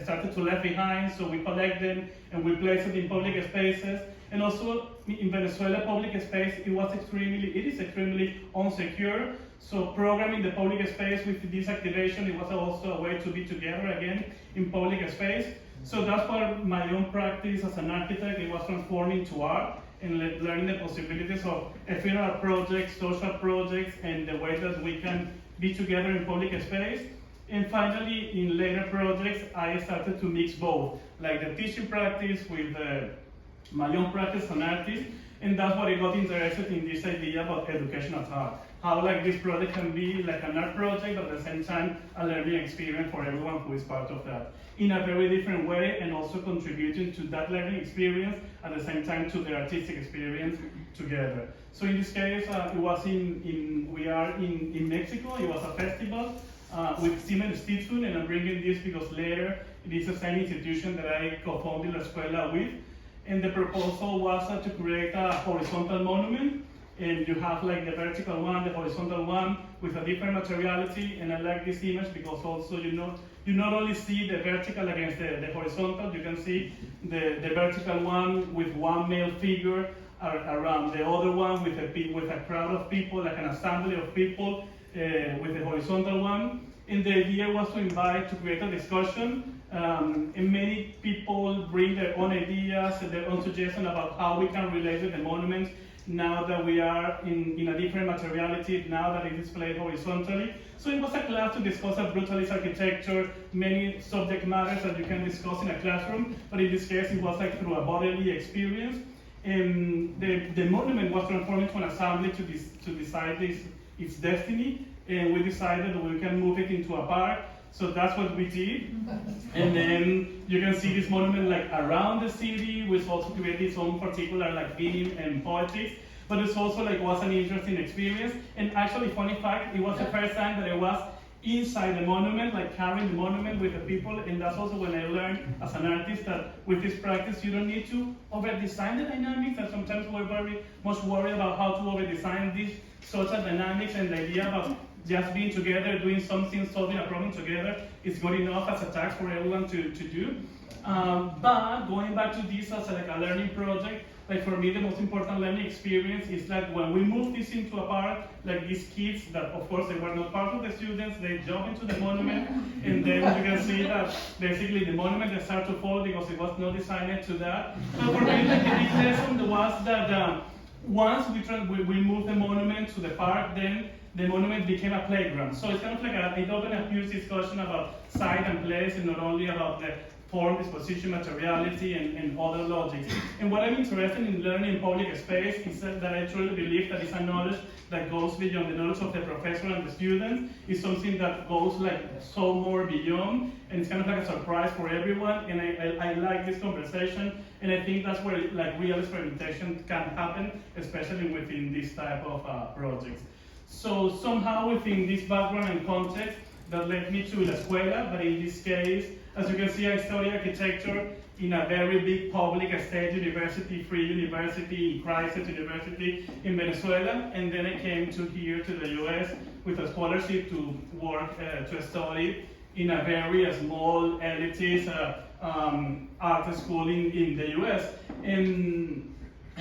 started to left behind, so we collect them and we place it in public spaces. And also in Venezuela, public space, it is extremely unsecure. So programming the public space with this activation, it was also a way to be together again in public space. So that's why my own practice as an architect, it was transforming to art and learning the possibilities of ephemeral projects, social projects, and the way that we can be together in public space. And finally, in later projects, I started to mix both, the teaching practice with my own practice as an artist, and that's what I got interested in this idea about education at art. How this project can be an art project, but at the same time a learning experience for everyone who is part of that, in a very different way, and also contributing to that learning experience at the same time to the artistic experience together. So in this case, it was we are in Mexico. It was a festival with Siemens Stiftung, and I'm bringing this because later It is the same institution that I co-founded La Escuela with. And the proposal was to create a horizontal monument. And you have like the vertical one, the horizontal one with a different materiality. And I like this image because also you not only see the vertical against the horizontal, you can see the vertical one with one male figure around the other one with a crowd of people, like an assembly of people with the horizontal one. And the idea was to create a discussion. And many people bring their own ideas and their own suggestions about how we can relate with the monuments now that we are in a different materiality, now that it is displayed horizontally. So it was a class to discuss a brutalist architecture, many subject matters that you can discuss in a classroom, but in this case it was like through a bodily experience. And the monument was transformed into an assembly to decide its destiny, and we decided that we can move it into a park. So that's what we did. And then you can see this monument like around the city, which also created its own particular like theme and politics. But it's also like was an interesting experience. And actually, funny fact, it was the first time that I was inside the monument, like carrying the monument with the people. And that's also when I learned as an artist that with this practice, you don't need to over-design the dynamics. And sometimes we're very much worried about how to over-design these social dynamics, and the idea of just being together, doing something, solving a problem together is good enough as a task for everyone to do. But going back to this as like a learning project, like for me the most important learning experience is like when we moved this into a park, like these kids that of course they were not part of the students, they jump into the monument, and then you can see that basically the monument they start to fall because it was not designed to that. So for me like the big lesson was that once we moved the monument to the park, then the monument became a playground. So it's kind of like it opened a huge discussion about site and place, and not only about the form, disposition, materiality, and other logics. And what I'm interested in learning in public space is that I truly believe that it's a knowledge that goes beyond the knowledge of the professor and the student. It's something that goes like so more beyond, and it's kind of like a surprise for everyone. And I like this conversation, and I think that's where like real experimentation can happen, especially within this type of projects. So somehow within this background and context, that led me to La Escuela, but in this case, as you can see, I studied architecture in a very big public state university, free university, crisis university in Venezuela, and then I came here to the US with a scholarship to work, to study in a very small elitist art school in the US. And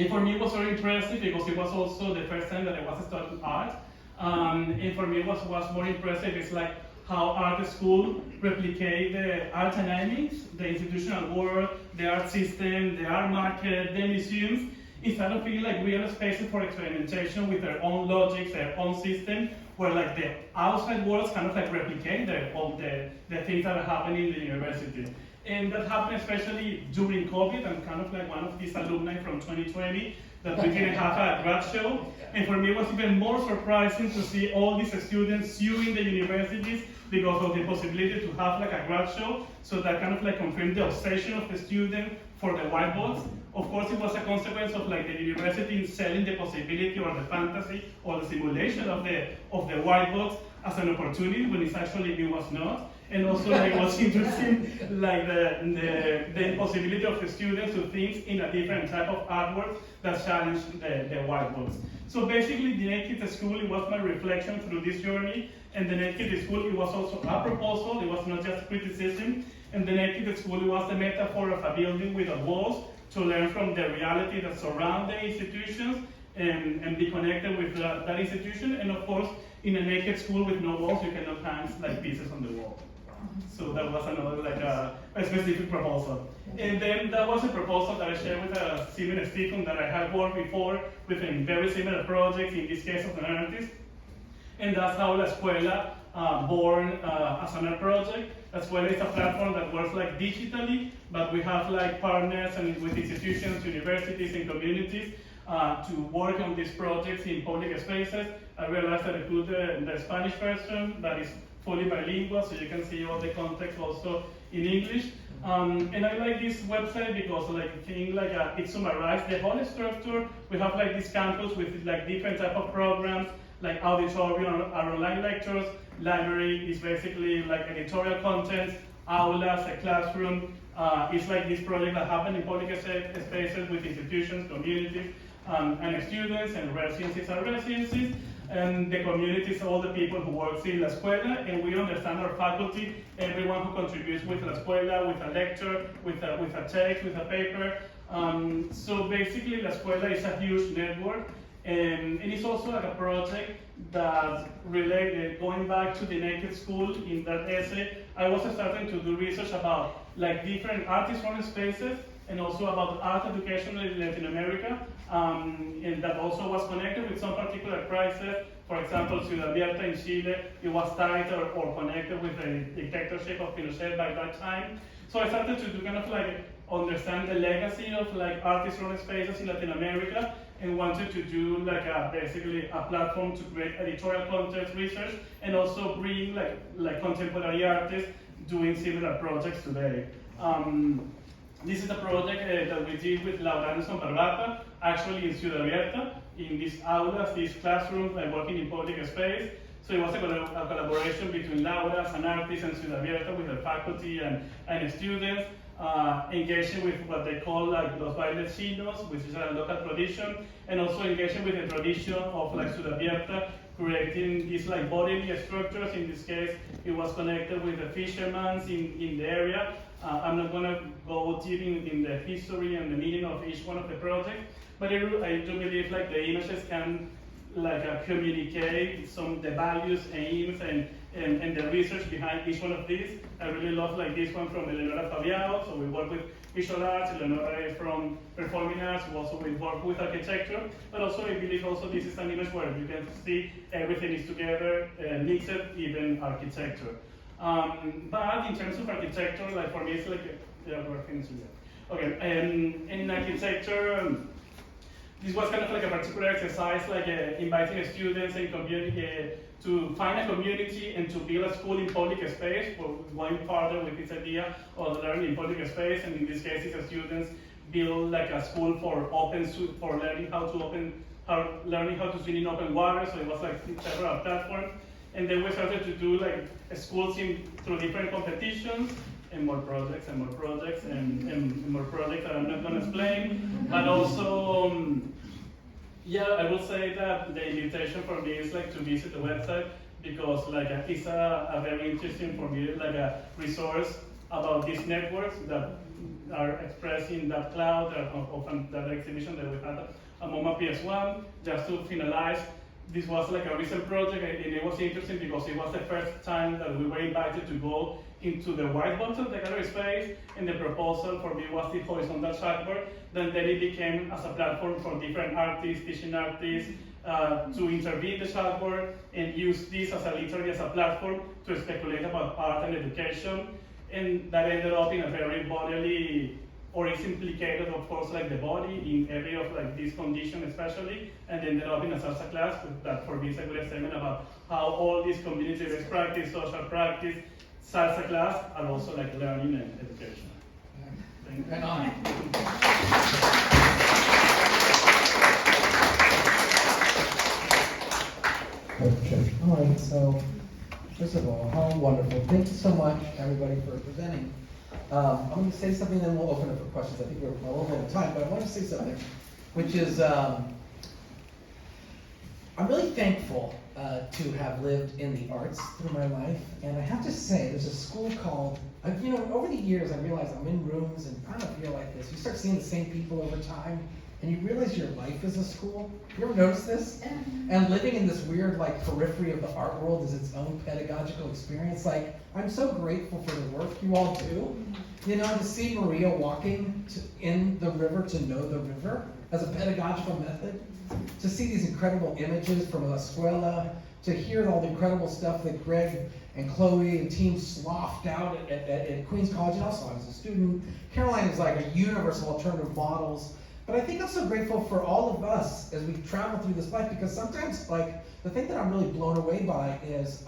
for me it was very impressive because it was also the first time that I was studying art. And for me what's more impressive is like how art school replicate the art dynamics, the institutional world, the art system, the art market, the museums, instead of being like real spaces for experimentation with their own logics, their own system, where like the outside worlds kind of like replicate the things that are happening in the university. And that happened especially during COVID. I'm kind of like one of these alumni from 2020 that we didn't have a grad show. And for me it was even more surprising to see all these students suing the universities because of the possibility to have like a grad show. So that kind of like confirmed the obsession of the student for the whiteboards. Of course it was a consequence of like the university selling the possibility or the fantasy or the simulation of the whiteboards as an opportunity when it was not. And also like, it was interesting, like the impossibility of the students to think in a different type of artwork that challenged the whiteboards. So basically, the Naked School, it was my reflection through this journey. And the Naked School, it was also a proposal, it was not just criticism. And the Naked School, it was the metaphor of a building with walls to learn from the reality that surrounds the institutions and be connected with that institution. And of course, in a naked school with no walls, you cannot hang like pieces on the wall. So that was another like a specific proposal. And then that was a proposal that I shared with Simon Stephen that I had worked before with a very similar project, in this case of an artist. And that's how La Escuela born as an art project. La Escuela is a platform that works like digitally, but we have like partners and with institutions, universities, and communities to work on these projects in public spaces. I realized that I put the Spanish version that is fully bilingual, so you can see all the context also in English. And I like this website because it summarizes the whole structure. We have like this campus with like different type of programs, like auditorium, our online lectures. Library is basically like editorial content, aulas, a classroom. It's like this project that happened in public spaces with institutions, communities, and students, and residencies and residencies. And the community is all the people who work in La Escuela, and we understand our faculty, everyone who contributes with La Escuela, with a lecture, with a text, with a paper. So basically, La Escuela is a huge network, and it's also like a project that related, going back to the naked school in that essay, I was starting to do research about like different artist-run spaces, and also about art education in Latin America, and that also was connected with some particular crisis. For example, Ciudad Abierta in Chile, it was tied or connected with the dictatorship of Pinochet by that time. So I started to do kind of like understand the legacy of like artist-run spaces in Latin America, and wanted to do like basically a platform to create editorial content research, and also bring like contemporary artists doing similar projects today. This is a project that we did with Laura Anderson Parvata, actually in Ciudad Abierta, in these aulas, these classrooms, like working in public space. So it was a collaboration between Laura, an artist, and Ciudad Abierta with the faculty and students, engaging with what they call like los bailes chinos, which is a local tradition, and also engaging with the tradition of like Ciudad Abierta, creating these like bodily structures. In this case, it was connected with the fishermen in the area. I'm not going to go deep in the history and the meaning of each one of the projects, but I do believe like the images can like communicate the values, aims, and the research behind each one of these. I really love like this one from Eleonora Fabiao. So we work with visual arts. Eleonora is from performing arts. We work with architecture, but also I believe also this is an image where you can see everything is together, mixed, even architecture. But in terms of architecture, like for me, it's like we're finishing there. Okay, in architecture. This was kind of like a particular exercise, like inviting students and community to find a community and to build a school in public space. For going further with this idea of learning in public space, and in this case, the students build like a school for learning how to swim in open water. So it was like several platforms, and then we started to do like schools through different competitions. And more projects and more projects and more projects that I'm not going to explain. But also, yeah, I will say that the invitation for me is like to visit the website, because like it's a very interesting for me, like a resource about these networks that are expressed in that cloud, often that exhibition that we had at MoMA PS1. Just to finalize, this was like a recent project, and it was interesting because it was the first time that we were invited to go into the white box of the gallery space, and the proposal for me was the horizontal chalkboard. Then it became as a platform for different artists, teaching artists, to intervene the chalkboard and use this literally as a platform to speculate about art and education. And that ended up in a very bodily, or it's implicated, of course, like the body in every of like this condition especially, and ended up in a salsa class that for me is a good statement about how all these community-based practice, social practice, salsa class are also like learning and education. Thank you. And on. Okay. All right. So, first of all, how wonderful! Thank you so much, everybody, for presenting. I'm going to say something, then we'll open up for questions. I think we're well over the time, but I want to say something, which is I'm really thankful to have lived in the arts through my life, and I have to say, there's a school called, over the years I realized I'm in rooms, and I don't know if you're like this, you start seeing the same people over time, and you realize your life is a school. You ever notice this? And living in this weird like periphery of the art world is its own pedagogical experience. Like, I'm so grateful for the work you all do. To see Maria walking in the river to know the river as a pedagogical method, to see these incredible images from La Escuela, to hear all the incredible stuff that Greg and Chloe and team sloughed out at Queens College, and also I was a student. Caroline is like a universe of alternative models. But I think I'm so grateful for all of us as we travel through this life, because sometimes, like, the thing that I'm really blown away by is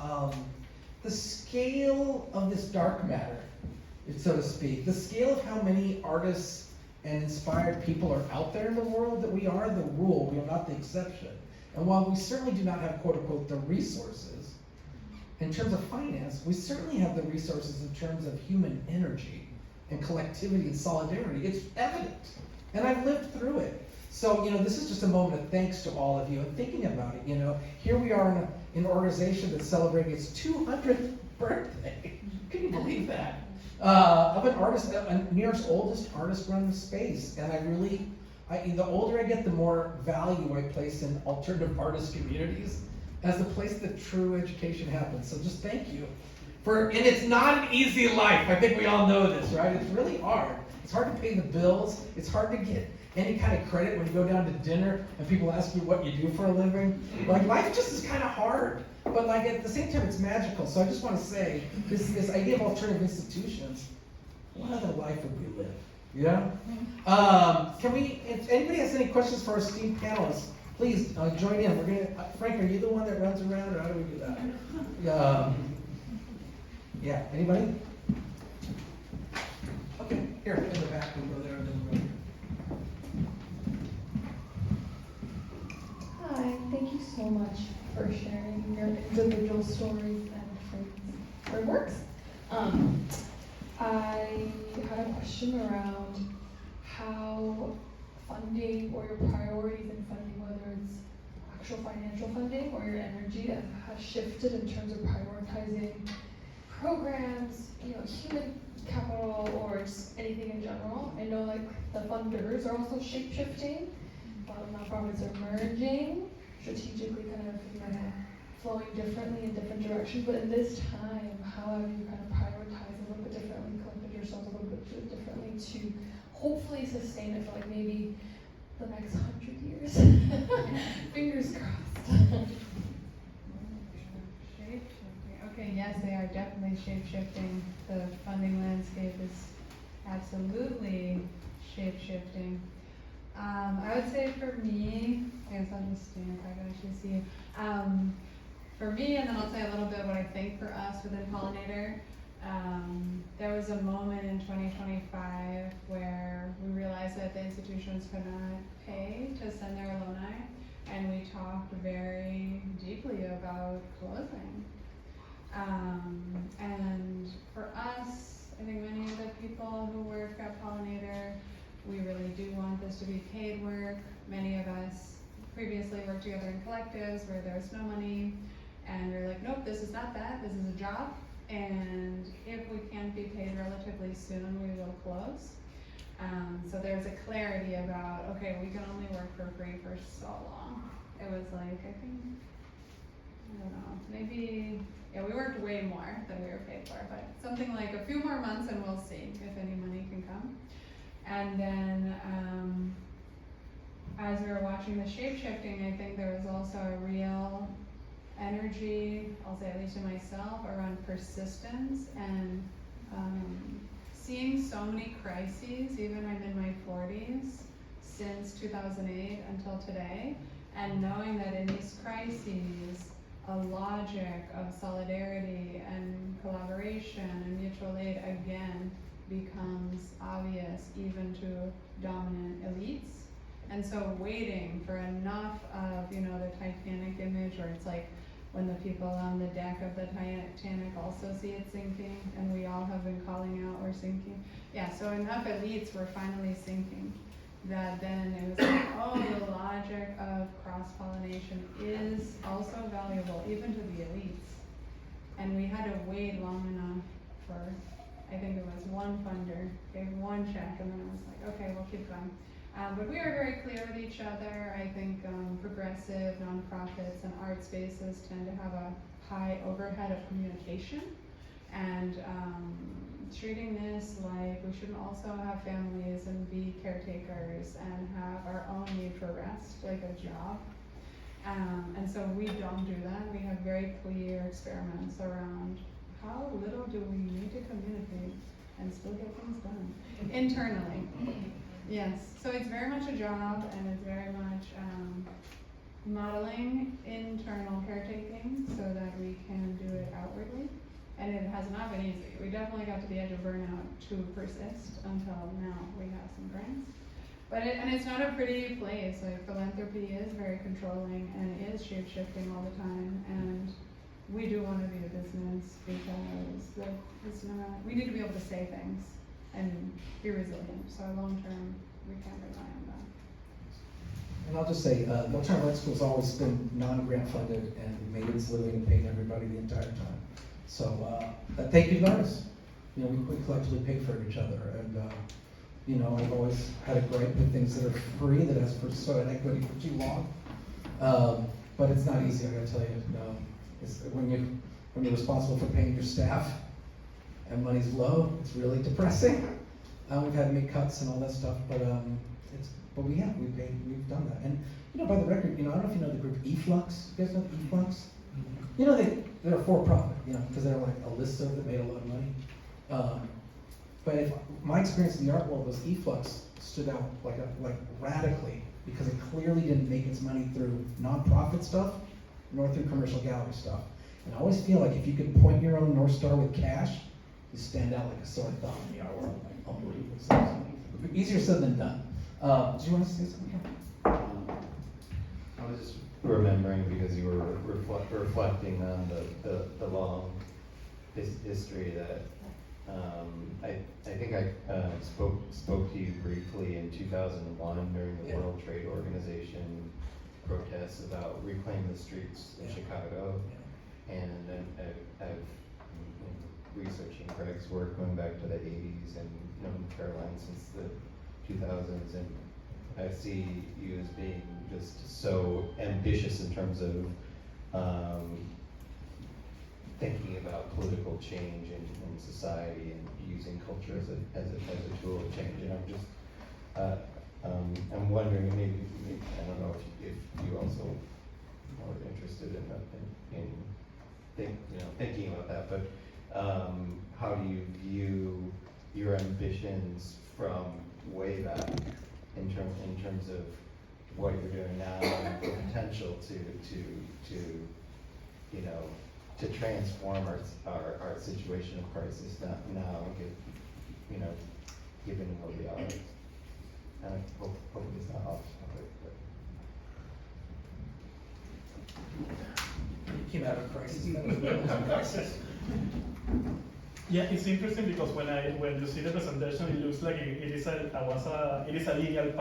the scale of this dark matter, so to speak. The scale of how many artists and inspired people are out there in the world, that we are the rule, we are not the exception. And while we certainly do not have, quote unquote, the resources, in terms of finance, we certainly have the resources in terms of human energy and collectivity and solidarity. It's evident, and I've lived through it. So, this is just a moment of thanks to all of you and thinking about it. Here we are in an organization that's celebrating its 200th birthday. Can you believe that? Of an artist, New York's oldest artist-run space. And the older I get, the more value I place in alternative artist communities as the place that true education happens. So just thank you. And it's not an easy life. I think we all know this, right? It's really hard. It's hard to pay the bills. It's hard to get any kind of credit when you go down to dinner and people ask you what you do for a living. Life just is kind of hard. But at the same time, it's magical. So I just want to say, this idea of alternative institutions, what other life would we live? If anybody has any questions for our esteemed panelists, please join in. Frank, are you the one that runs around, or how do we do that? Yeah, anybody? Okay, here, in the back, we'll go there, and then we'll go here. Hi, thank you so much for sharing your individual stories and frameworks. I had a question around how funding or your priorities in funding, whether it's actual financial funding or your energy, has shifted in terms of prioritizing programs, human capital, or just anything in general. I know the funders are also shape-shifting. A lot of nonprofits are merging, strategically kind of flowing differently in different directions. But in this time, how have you kind of prioritized a little bit differently, collected yourselves a little bit differently to hopefully sustain it for maybe the next 100 years? Fingers crossed. Okay, yes, they are definitely shape-shifting. The funding landscape is absolutely shape-shifting. I would say for me, I guess I'll just stand if I can actually see you. For me, and then I'll say a little bit what I think for us within Pollinator. There was a moment in 2025 where we realized that the institutions could not pay to send their alumni, and we talked very deeply about closing. And for us, I think many of the people who work at Pollinator, we really do want this to be paid work. Many of us previously worked together in collectives where there was no money, and we're like, nope, this is not that, this is a job. And if we can't be paid relatively soon, we will close. So there's a clarity about, okay, we can only work for free for so long. It was I don't know, maybe, we worked way more than we were paid for, but something like a few more months and we'll see if any money can come. And then, as we were watching the shape-shifting, I think there was also a real energy, I'll say at least in myself, around persistence and seeing so many crises, even I'm in my 40s, since 2008 until today, and knowing that in these crises, a logic of solidarity and collaboration and mutual aid again becomes obvious even to dominant elites. And so waiting for enough of, the Titanic image where it's when the people on the deck of the Titanic also see it sinking, and we all have been calling out we're sinking. Yeah, so enough elites were finally sinking that then it was the logic of cross-pollination is also valuable, even to the elites. And we had to wait long enough for, I think it was one funder, gave one check, and then it was okay, we'll keep going. But we are very clear with each other. I think progressive nonprofits and art spaces tend to have a high overhead of communication, and treating this like we should also have families and be caretakers and have our own need for rest, like a job. And so we don't do that. We have very clear experiments around how little do we need to communicate and still get things done internally. Yes, so it's very much a job, and it's very much modeling internal caretaking so that we can do it outwardly. And it has not been easy. We definitely got to the edge of burnout to persist until now we have some grants. But it's not a pretty place. Philanthropy is very controlling and is shape-shifting all the time. And we do want to be a business because it's not, we need to be able to say things and be resilient. So long term, we can't rely on that. And I'll just say, the alternative ed school's always been non-grant funded and made its living and paid everybody the entire time. So, thank you guys. You know, we collectively pay for each other, and you know, I've always had a gripe with things that are free that has sought equity for too long. But it's not easy, I gotta tell you. It's when you're responsible for paying your staff and money's low, it's really depressing. We've had to make cuts and all that stuff, but we've done that. And you know, by the record, you know, I don't know if you know the group eFlux. You guys know eFlux? You know, they're for profit, you know, because they're like a listserv that made a lot of money. But my experience in the art world was eFlux stood out like radically because it clearly didn't make its money through nonprofit stuff nor through commercial gallery stuff. And I always feel like if you could point your own North Star with cash, you stand out like a sore thumb in the art world. Like, unbelievable. So, easier said than done. Do you want to say something? I was just remembering because you were reflecting on the long history that I think I spoke to you briefly in 2001 during the World Trade Organization protests about reclaiming the streets in Chicago, and then I've been researching Greg's work going back to the 80s and known Caroline since the 2000s, and I see you as being just so ambitious in terms of thinking about political change in society and using culture as a tool of change. And I'm just I'm wondering, maybe I don't know if you also are interested in thinking about that, but how do you view your ambitions from way back in terms of what you're doing now and the potential to you know, to transform our situation of crisis now, you know, given where we are. And I hope it's not off topic, You came out of a crisis. That was a crisis. Yeah, it's interesting because when you see the presentation, it looks like it is a linear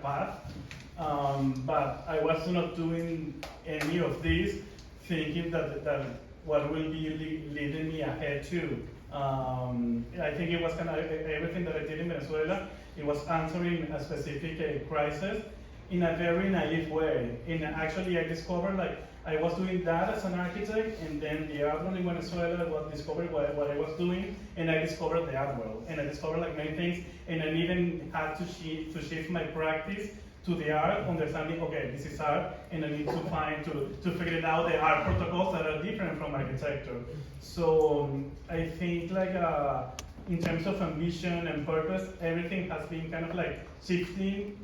path. But I was not doing any of this, thinking that what will be leading me ahead to. I think it was kind of everything that I did in Venezuela. It was answering a specific crisis in a very naive way. And actually, I discovered like I was doing that as an architect, and then the art world in Venezuela discovered what I was doing, and I discovered the art world, and I discovered like many things, and I even had to shift my practice to the art, understanding, okay, this is art, and I need to figure out the art protocols that are different from architecture. So I think like in terms of ambition and purpose, everything has been kind of like shifting,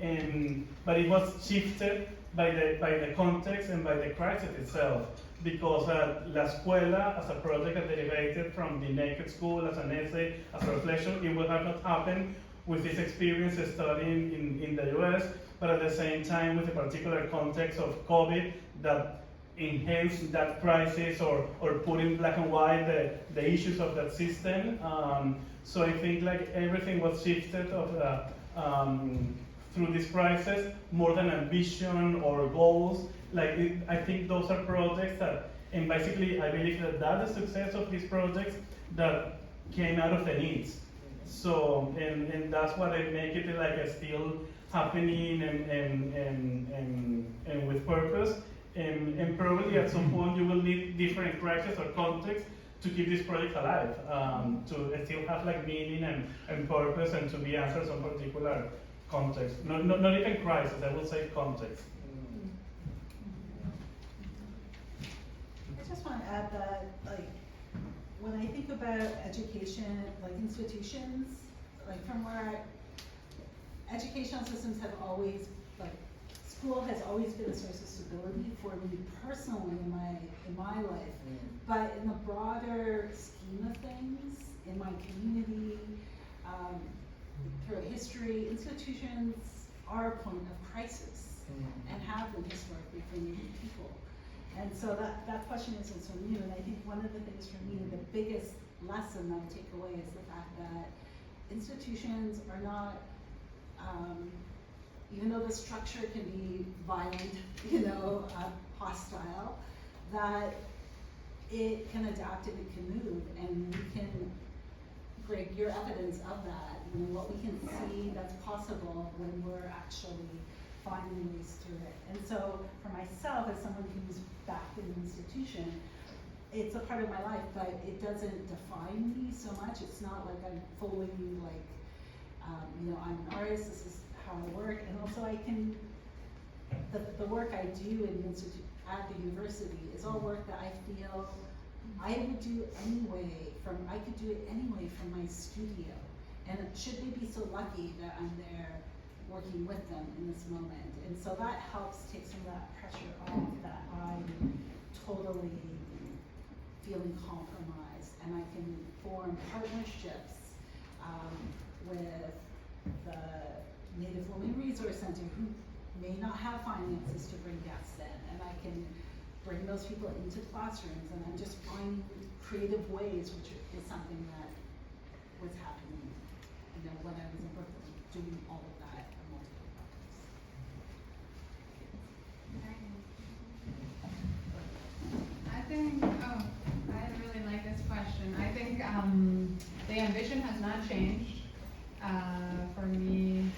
but it was shifted by the context and by the crisis itself. Because La Escuela, as a project that derivated from the Naked School, as an essay, as a reflection, it would have not happened with this experience studying in the US, but at the same time with a particular context of COVID that enhanced that crisis or put in black and white the issues of that system. So I think like everything was shifted through this crisis more than ambition or goals. I think those are projects that, and basically I believe that the success of these projects that came out of the needs. So, and that's what I make it like a still happening and with purpose. And probably at some point you will need different crises or contexts to keep this project alive, to still have like meaning and purpose, and to be answered some particular context. Not even crisis, I would say context. I just want to add that, like, when I think about education, like institutions, like from where educational systems have always, like, school has always been a source of stability for me personally in my life. But in the broader scheme of things, in my community, throughout history, institutions are a point of crisis and have been historically for many people. And so that question isn't so new, and I think one of the things for me, the biggest lesson that I take away is the fact that institutions are not, even though the structure can be violent, hostile, that it can adapt and it can move, and we can, Greg, you're evidence of that, what we can see that's possible when we're actually finding ways through it. And so for myself, as someone who's back in an institution, it's a part of my life, but it doesn't define me so much. It's not like I'm fully like, I'm an artist, this is how I work, and also I can, the work I do in the institute, at the university is all work that I feel I would do anyway I could do it anyway from my studio. And should we be so lucky that I'm there working with them in this moment? And so that helps take some of that pressure off, that I'm totally feeling compromised, and I can form partnerships with the Native Women Resource Center, who may not have finances to bring guests in, and I can bring those people into classrooms, and I'm just finding creative ways, which is something that was happening, when I was in Brooklyn, doing all of that on multiple projects. I think, I really like this question. I think the ambition has not changed. For me,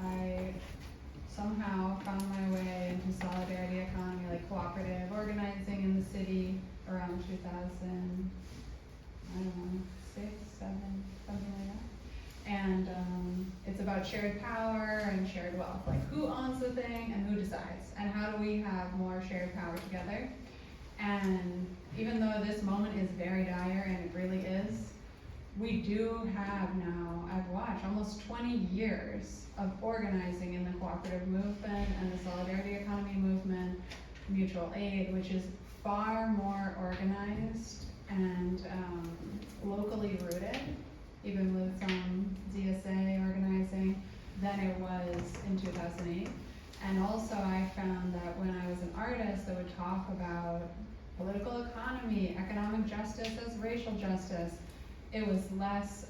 I somehow found my way into solidarity economy, like cooperative organizing in the city around 2000, I don't know, 6, 7, something like that. And it's about shared power and shared wealth, like who owns the thing and who decides, and how do we have more shared power together. And even though this moment is very dire, and it really is, we do have now, I've watched almost 20 years of organizing in the cooperative movement and the solidarity economy movement, mutual aid, which is far more organized and locally rooted, even with some DSA organizing, than it was in 2008. And also I found that when I was an artist that would talk about political economy, economic justice as racial justice, it was less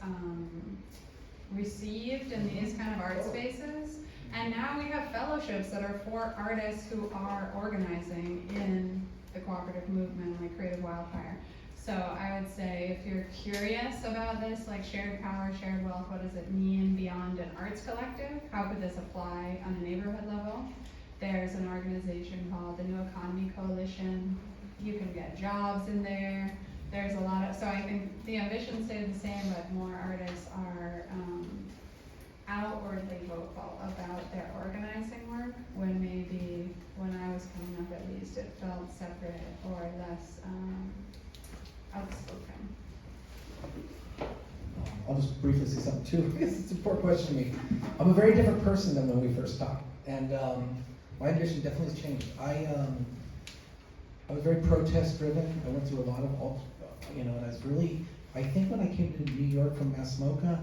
received in these kind of art spaces. And now we have fellowships that are for artists who are organizing in the cooperative movement, like Creative Wildfire. So I would say if you're curious about this, like shared power, shared wealth, what does it mean beyond an arts collective? How could this apply on a neighborhood level? There's an organization called the New Economy Coalition. You can get jobs in there. There's a lot of, so I think the ambition stayed the same, but more artists are outwardly vocal about their organizing work, when maybe, when I was coming up at least, it felt separate or less outspoken. I'll just briefly say something too, because it's an important question to me. I'm a very different person than when we first talked, and my ambition definitely has changed. I was very protest driven. I went through a lot of, and I was really, I think when I came to New York from Mass MoCA,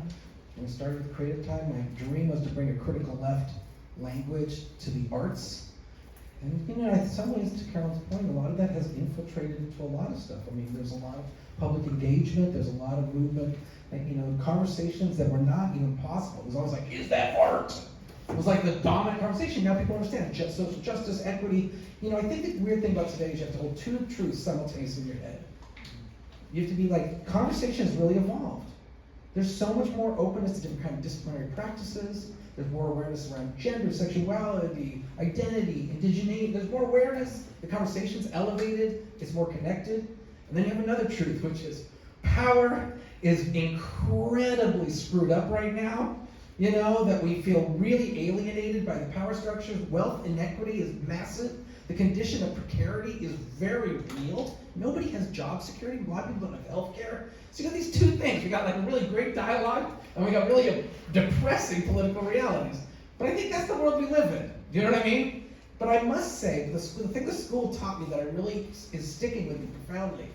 when we started with Creative Time, my dream was to bring a critical left language to the arts. And in some ways, to Carolyn's point, a lot of that has infiltrated into a lot of stuff. I mean, there's a lot of public engagement, there's a lot of movement, and conversations that were not even possible. It was always like, is that art? It was like the dominant conversation. Now people understand social justice, equity. I think the weird thing about today is you have to hold two truths simultaneously in your head. You have to be like, conversation has really evolved. There's so much more openness to different kinds of disciplinary practices. There's more awareness around gender, sexuality, identity, indigeneity. There's more awareness. The conversation's elevated. It's more connected. And then you have another truth, which is power is incredibly screwed up right now. That we feel really alienated by the power structures. Wealth inequity is massive. The condition of precarity is very real. Nobody has job security. A lot of people don't have health care. So you got these two things. We got like a really great dialogue, and we got really depressing political realities. But I think that's the world we live in. Do you know what I mean? But I must say, the thing the school taught me that I really is sticking with me profoundly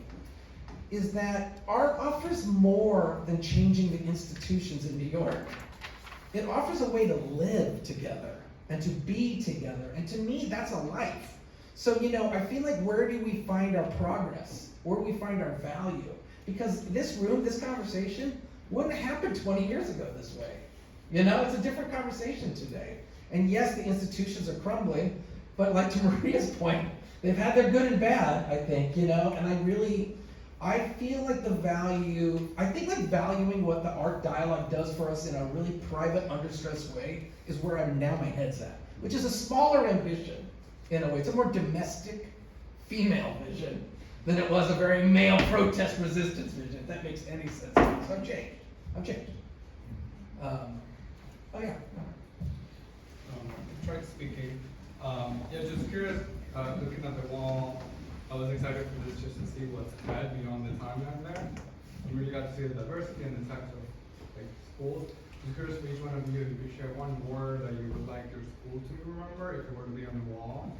is that art offers more than changing the institutions in New York. It offers a way to live together and to be together. And to me, that's a life. So, you know, I feel like where do we find our progress? Where do we find our value? Because this room, this conversation, wouldn't have happened 20 years ago this way. You know, it's a different conversation today. And yes, the institutions are crumbling, but like to Maria's point, they've had their good and bad, I think, you know, and I feel like valuing what the art dialogue does for us in a really private, under-stressed way is where my head's at, which is a smaller ambition, in a way. It's a more domestic, female vision than it was a very male protest resistance vision, if that makes any sense. So I've changed. Oh yeah. Frank speaking. Yeah, just curious, looking at the wall, I was excited for this just to see what's ahead beyond the timeline there. You really got to see the diversity and the types of like schools. I'm curious for each one of you if you could share one word that you would like your school to remember if it were to be on the wall.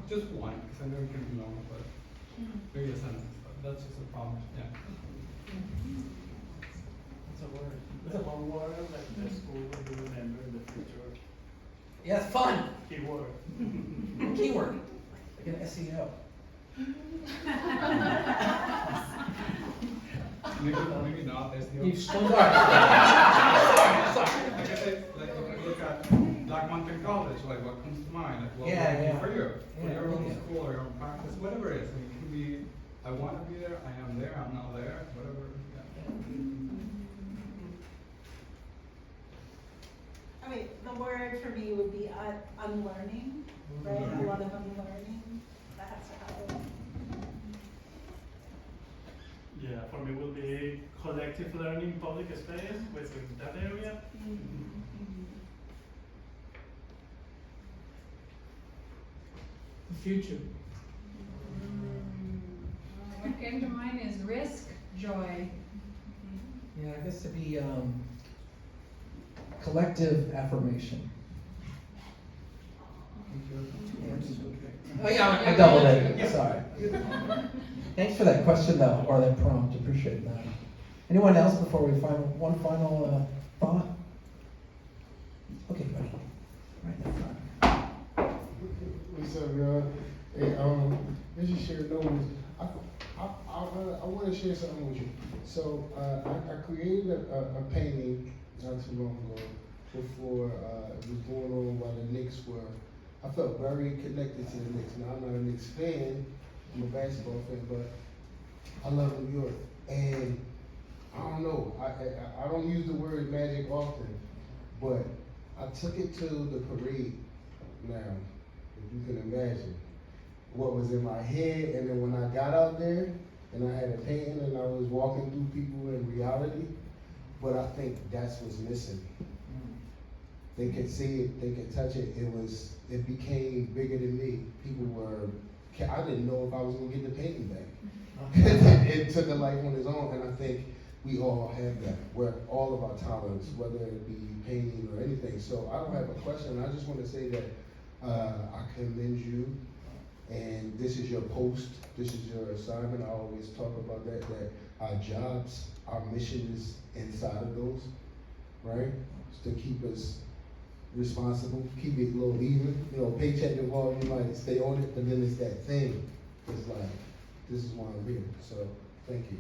Just one, because I know it can be long, but maybe a sentence. But that's just a problem. Yeah. It's a word. It's a one word that the school will be remembered in the future. Yeah, it's fun. Keyword. Keyword. Like an SEO. Maybe not. There's the You've still Sorry. got I guess like if you look at Black Mountain College, like what comes to mind? Like what Yeah, would it yeah. be for you? For Yeah, your own yeah. school or your own practice, whatever it is. I mean, it can be I want to be there, I am there, I'm not there, whatever. Yeah. I mean, the word for me would be unlearning, right? A lot of unlearning that has to happen. Yeah, for me will be collective learning public space within that area. the future. What came to mind is risk, joy. Yeah, I guess to be collective affirmation. Oh yeah, I doubled it. Sorry. Thanks for that question though, or that prompt. Appreciate that. Anyone else before we find one final thought? Okay, buddy. Right there. What's up, y'all? Hey, let's just share those. I want to share something with you. So I created a painting not too long ago before it was going on while the Knicks were. I felt very connected to the Knicks. Now I'm not a Knicks fan. I'm a basketball fan, but I love New York. And I don't know. I don't use the word magic often, but I took it to the parade. Now, if you can imagine what was in my head, and then when I got out there and I had a painting and I was walking through people in reality, but I think that's what's missing. They could see it, they could touch it. It became bigger than me. I didn't know if I was gonna get the painting back. It took a life on its own, and I think we all have that, where all of our talents, whether it be painting or anything. So I don't have a question. I just want to say that I commend you, and this is your post. This is your assignment. I always talk about that our jobs, our mission is inside of those, right? It's to keep us responsible, keep it a little even. You know, paycheck involved, you might stay on it, but then it's that thing. It's like, this is why I'm here. So, thank you.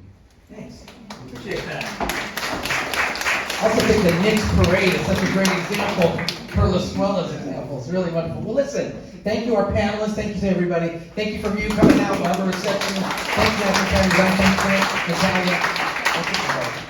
Thanks. Appreciate that. I also think the Knicks parade is such a great example for Escuela's example. It's really wonderful. Well, listen, thank you, our panelists. Thank you to everybody. Thank you for you coming out. We'll have a reception. Thank you, African, Natalia. Thank you.